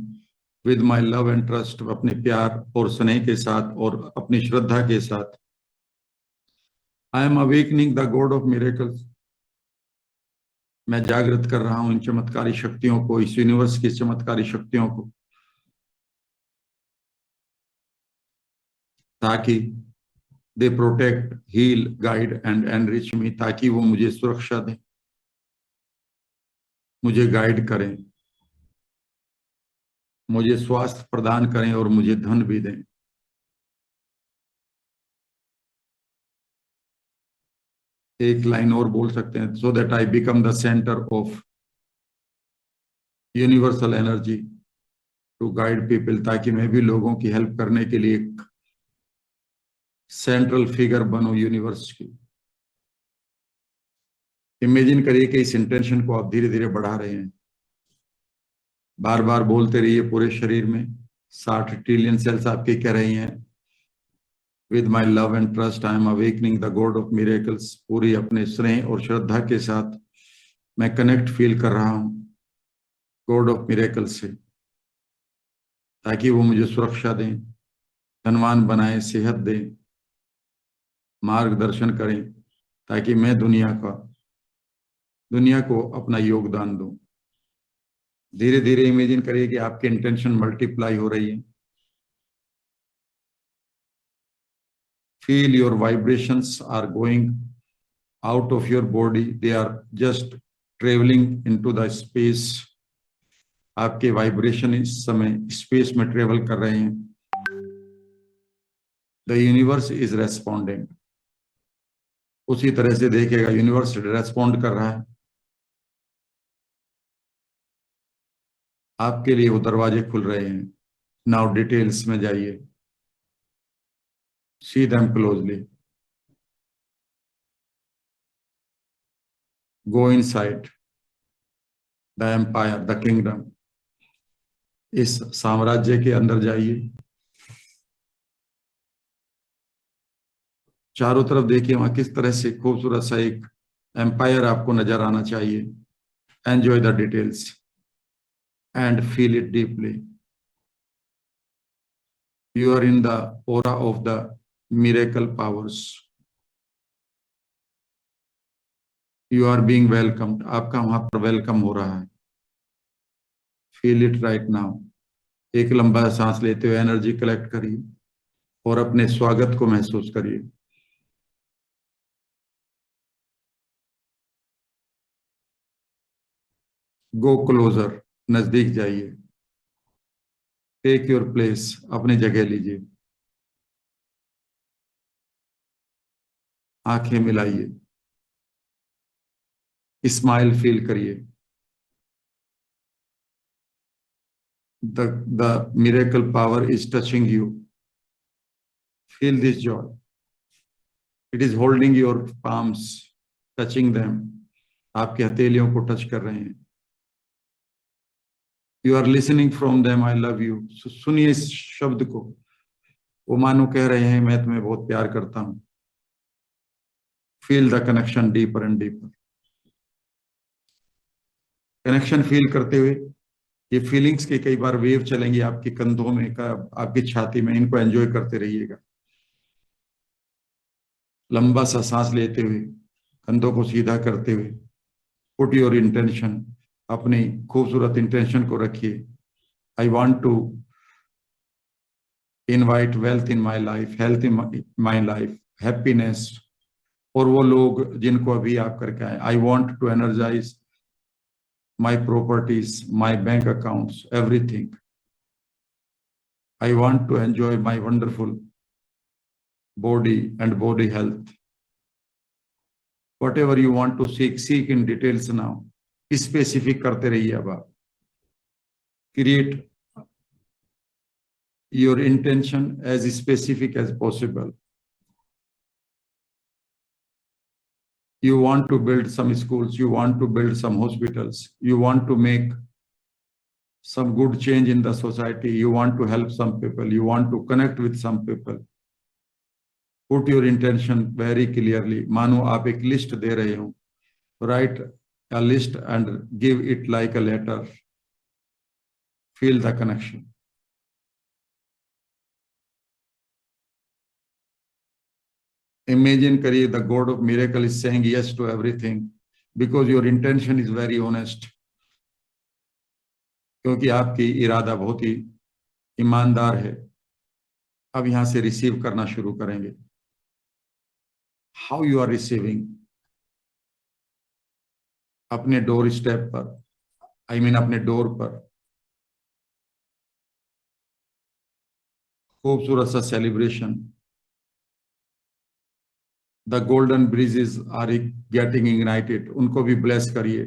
With my love and trust, अपने प्यार और स्नेह के साथ और अपनी श्रद्धा के साथ। I am awakening the God of miracles, मैं जागृत कर रहा हूं इन चमत्कारी शक्तियों को, इस यूनिवर्स की चमत्कारी शक्तियों को, ताकि they protect, heal, guide and enrich me, ताकि वो मुझे सुरक्षा दें, मुझे गाइड करें, मुझे स्वास्थ्य प्रदान करें और मुझे धन भी दें। एक लाइन और बोल सकते हैं, so that I become the centre of universal energy to guide people, ताकि मैं भी लोगों की हेल्प करने के लिए एक सेंट्रल फिगर बनूं यूनिवर्स की। इमेजिन करिए कि इस इंटेंशन को आप धीरे धीरे बढ़ा रहे हैं। बार बार बोलते रहिए पूरे शरीर में। 60 ट्रिलियन सेल्स आपके कह रही हैं, with my love and trust I am awakening the God of miracles. पूरी अपने स्नेह और श्रद्धा के साथ मैं कनेक्ट फील कर रहा हूं गॉड ऑफ मिरेकल्स से, ताकि वो मुझे सुरक्षा दें, धनवान बनाए, सेहत दें, मार्गदर्शन करें, ताकि मैं दुनिया को अपना योगदान दूं। धीरे धीरे इमेजिन करिए कि आपकी इंटेंशन मल्टीप्लाई हो रही है। Feel your vibrations are going out of your body. They are just traveling into the space. आपके वाइब्रेशन इस समय स्पेस में ट्रेवल कर रहे हैं. The universe is responding. उसी तरह से देखिएगा, यूनिवर्स रेस्पॉन्ड कर रहा है. आपके लिए वो दरवाजे खुल रहे हैं. नाउ डिटेल्स में जाइए. See them closely. Go inside the empire, the kingdom. इस साम्राज्य के अंदर जाइए. चारों तरफ देखिए, वहां किस तरह से खूबसूरत सा एक एम्पायर आपको नजर आना चाहिए. Enjoy the details and feel it deeply. You are in the aura of the miracle powers. You are being welcomed. आपका वहां पर वेलकम हो रहा है. Feel it right now. एक लंबा सांस लेते हुए एनर्जी कलेक्ट करिए और अपने स्वागत को महसूस करिए. Go closer. नजदीक जाइए. Take your place. अपनी जगह लीजिए. आंखें मिलाइए. स्माइल फील करिए. The miracle power is touching you. Feel this joy. It is holding your palms, touching them. आपके हथेलियों को टच कर रहे हैं. You are listening from them, I love you. सुनिए इस शब्द को. वो मानो कह रहे हैं, मैं तुम्हें बहुत प्यार करता हूं. Feel the connection deeper and deeper. Connection feel करते हुए ये फीलिंग्स के कई बार वेव चलेंगे आपके कंधों में, आपकी छाती में. इनको एंजॉय करते रहिएगा. लंबा सा सांस लेते हुए, कंधों को सीधा करते हुए. Put your intention. अपनी खूबसूरत इंटेंशन को रखिए. I want to invite wealth in my life, health in my life, happiness. और वो लोग जिनको अभी आप करके आए. I want to energize my properties, my bank accounts, everything. I want to enjoy my wonderful body and body health. Whatever you want to seek in details now. Specific करते रहिए. अब आप create your intention as specific as possible. You want to build some schools, you want to build some hospitals, you want to make some good change in the society, you want to help some people, you want to connect with some people. Put your intention very clearly. मानो आप एक list दे रहे हो. Write a list and give it like a letter. Feel the connection. Imagine करिए, the God of miracle is saying yes to everything because your intention is very honest. क्योंकि आपकी इरादा बहुत ही ईमानदार है. अब यहां से रिसीव करना शुरू करेंगे. How you are receiving? अपने डोर स्टेप पर, अपने डोर पर खूबसूरत सा celebration. The golden breezes are getting ignited. उनको भी bless करिए.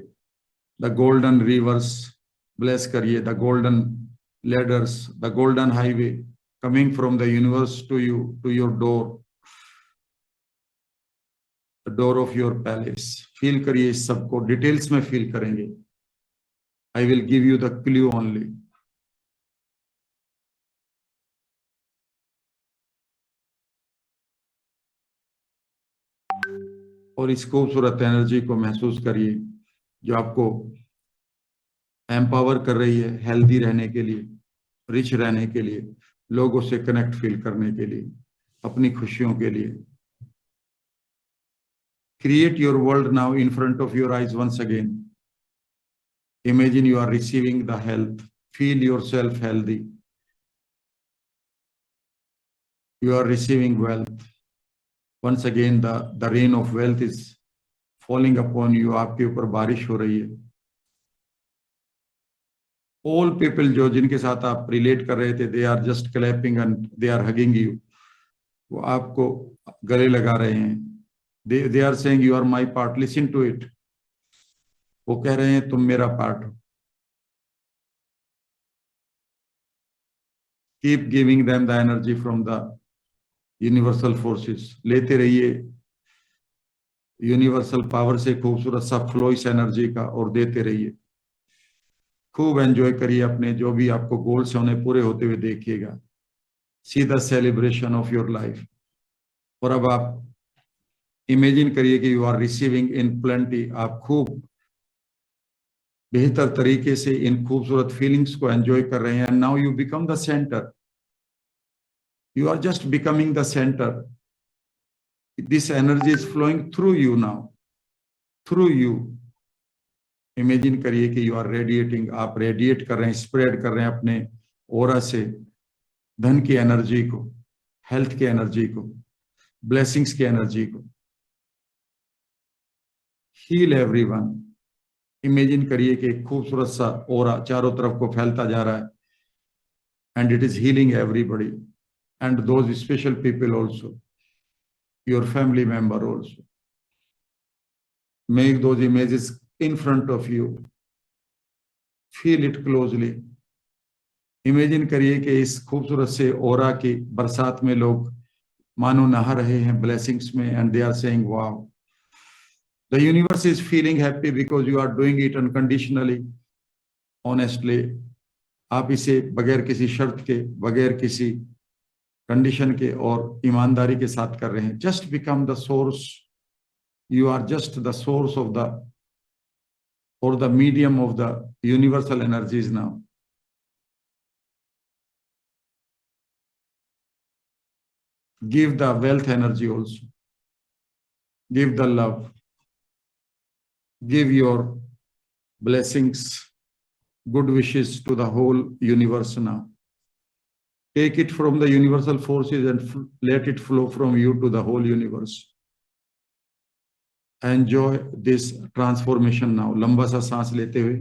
The golden rivers bless करिए. The golden ladders, the golden highway coming from the universe to you, to your door, the door of your palace. Feel करिए इस सबको. Details में feel करेंगे. I will give you the clue only. और इस खूबसूरत energy को महसूस करिए जो आपको एम्पावर कर रही है हेल्दी रहने के लिए, रिच रहने के लिए, लोगों से कनेक्ट फील करने के लिए, अपनी खुशियों के लिए. Create your world now in front of your eyes once again. Imagine you are receiving the health. Feel yourself healthy. You are receiving wealth. Once again the rain of wealth is falling upon you, आपके ऊपर बारिश हो रही है। All people जो जिनके साथ आप रिलेट कर रहे थे, they are just clapping and they are hugging you, वो आपको गले लगा रहे हैं। They are saying you are my part, listen to it. वो कह रहे हैं तुम मेरा पार्ट हो। Keep giving them the energy from the universal forces, लेते रहिए यूनिवर्सल पावर से खूबसूरत सा फ्लो इस एनर्जी का, और देते रहिए। खूब एंजॉय करिए अपने जो भी आपको गोल्स हैं उन्हें पूरे होते हुए देखिएगा। See the celebration of your life. और अब आप इमेजिन करिए कि you are receiving in plenty, आप खूब बेहतर तरीके से इन खूबसूरत फीलिंग्स को एंजॉय कर रहे हैं। Now you become the centre, you are just becoming the centre. This energy is flowing through you now, through you. Imagine करिए कि यू आर रेडिएटिंग, आप रेडिएट कर रहे हैं, स्प्रेड कर रहे हैं अपने ऑरा से धन की एनर्जी को, हेल्थ की एनर्जी को, ब्लेसिंग्स की एनर्जी को। Heal everyone. इमेजिन करिए कि एक खूबसूरत सा ऑरा चारों तरफ को फैलता जा रहा है, and it is healing everybody and those special people also, your family member also. Make those images in front of you, feel it closely. Imagine करिए कि इस खूबसूरत से ऑरा की बरसात में लोग मानो नहा रहे हैं ब्लेसिंग्स में, and they are saying wow, the universe is feeling happy because you are doing it unconditionally, honestly. आप इसे बगैर किसी शर्त के, बगैर किसी कंडीशन के और ईमानदारी के साथ कर रहे हैं। Just become the source, you are just the source of the और the medium of the universal energies now. Give the wealth energy also. Give the love. Give your blessings, good wishes to the whole universe now. Take it from the universal forces and let it flow from you to the whole universe. Enjoy this transformation now. लंबा सा सांस लेते हुए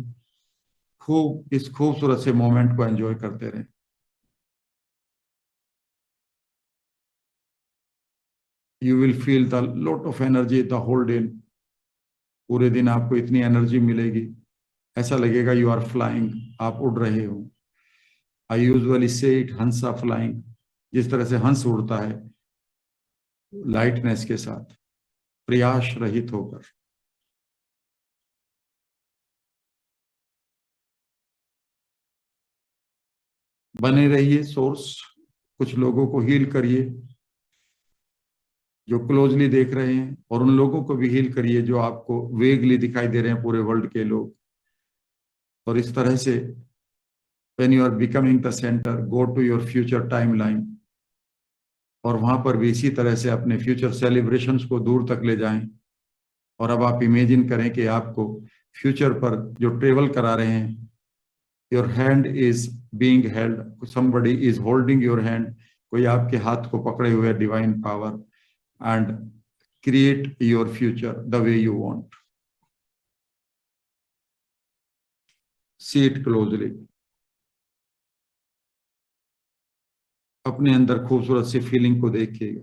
खूब इस खूबसूरत से moment को एंजॉय करते रहें। You will feel the lot of energy the whole day. पूरे दिन आपको इतनी एनर्जी मिलेगी, ऐसा लगेगा यू आर फ्लाइंग, आप उड़ रहे हो। आई यूजुअली से इट हंसा फ्लाइंग, जिस तरह से हंस उड़ता है लाइटनेस के साथ, प्रयास रहित होकर। बने रहिए सोर्स, कुछ लोगों को हील करिए जो क्लोजली देख रहे हैं, और उन लोगों को भी हील करिए जो आपको वेगली दिखाई दे रहे हैं, पूरे वर्ल्ड के लोग। और इस तरह से when you are becoming the center, go to your future timeline, और वहां पर भी इसी तरह से अपने फ्यूचर सेलिब्रेशंस को दूर तक ले जाएं। और अब आप इमेजिन करें कि आपको फ्यूचर पर जो ट्रेवल करा रहे हैं, your hand is being held, somebody is holding your hand, कोई आपके हाथ को पकड़े हुए, divine power, and create your future the way you want. See it closely. अपने अंदर खूबसूरत सी फीलिंग को देखिएगा।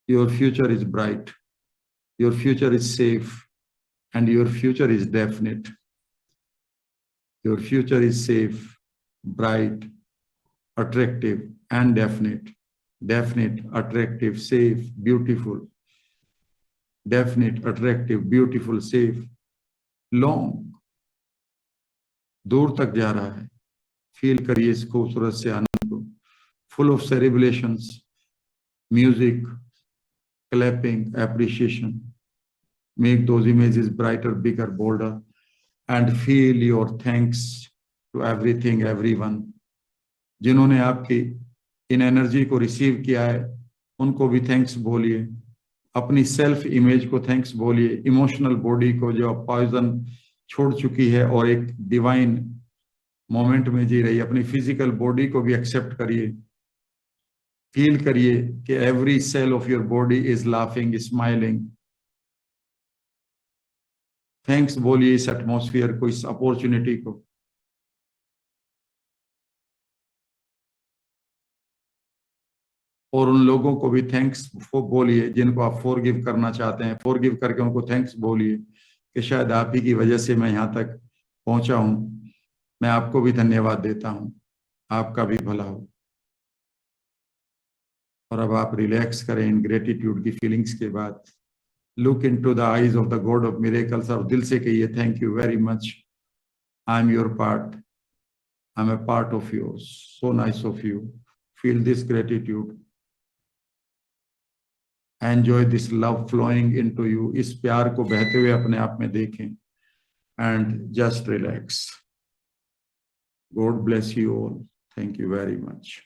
Your future is bright, your future is safe, and your future is definite. Your future is safe, bright, attractive, and definite. Definite, attractive, safe, beautiful. Definite, attractive, beautiful, safe. Long, दूर तक जा रहा है। Feel करिए इस खूबसूरत से आनंद को। Full of celebrations, music, clapping, appreciation. Make those images brighter, bigger, bolder, and feel your thanks to everything, everyone. जिन्होंने आपकी इन एनर्जी को रिसीव किया है उनको भी थैंक्स बोलिए। अपनी सेल्फ इमेज को थैंक्स बोलिए। इमोशनल बॉडी को जो पॉइजन छोड़ चुकी है और एक डिवाइन मोमेंट में जी रही है, अपनी फिजिकल बॉडी को भी एक्सेप्ट करिए। फील करिए कि every cell of your body is laughing, smiling. Thanks बोलिए इस एटमॉस्फेयर को, इस अपॉर्चुनिटी को। और उन लोगों को भी थैंक्स बोलिए जिनको आप फॉरगिव करना चाहते हैं। फॉरगिव करके उनको थैंक्स बोलिए कि शायद आप ही की वजह से मैं यहाँ तक पहुंचा हूं। मैं आपको भी धन्यवाद देता हूं, आपका भी भला हो। और अब आप रिलैक्स करें इन ग्रेटिट्यूड की फीलिंग्स के बाद। Look into the eyes of the God of miracles और दिल से कहिए, thank you very much, I am your part, I am a part of yours, so nice of you. Feel this gratitude, enjoy this love flowing into you. इस प्यार को बहते हुए अपने आप में देखें and just relax. God bless you all, thank you very much.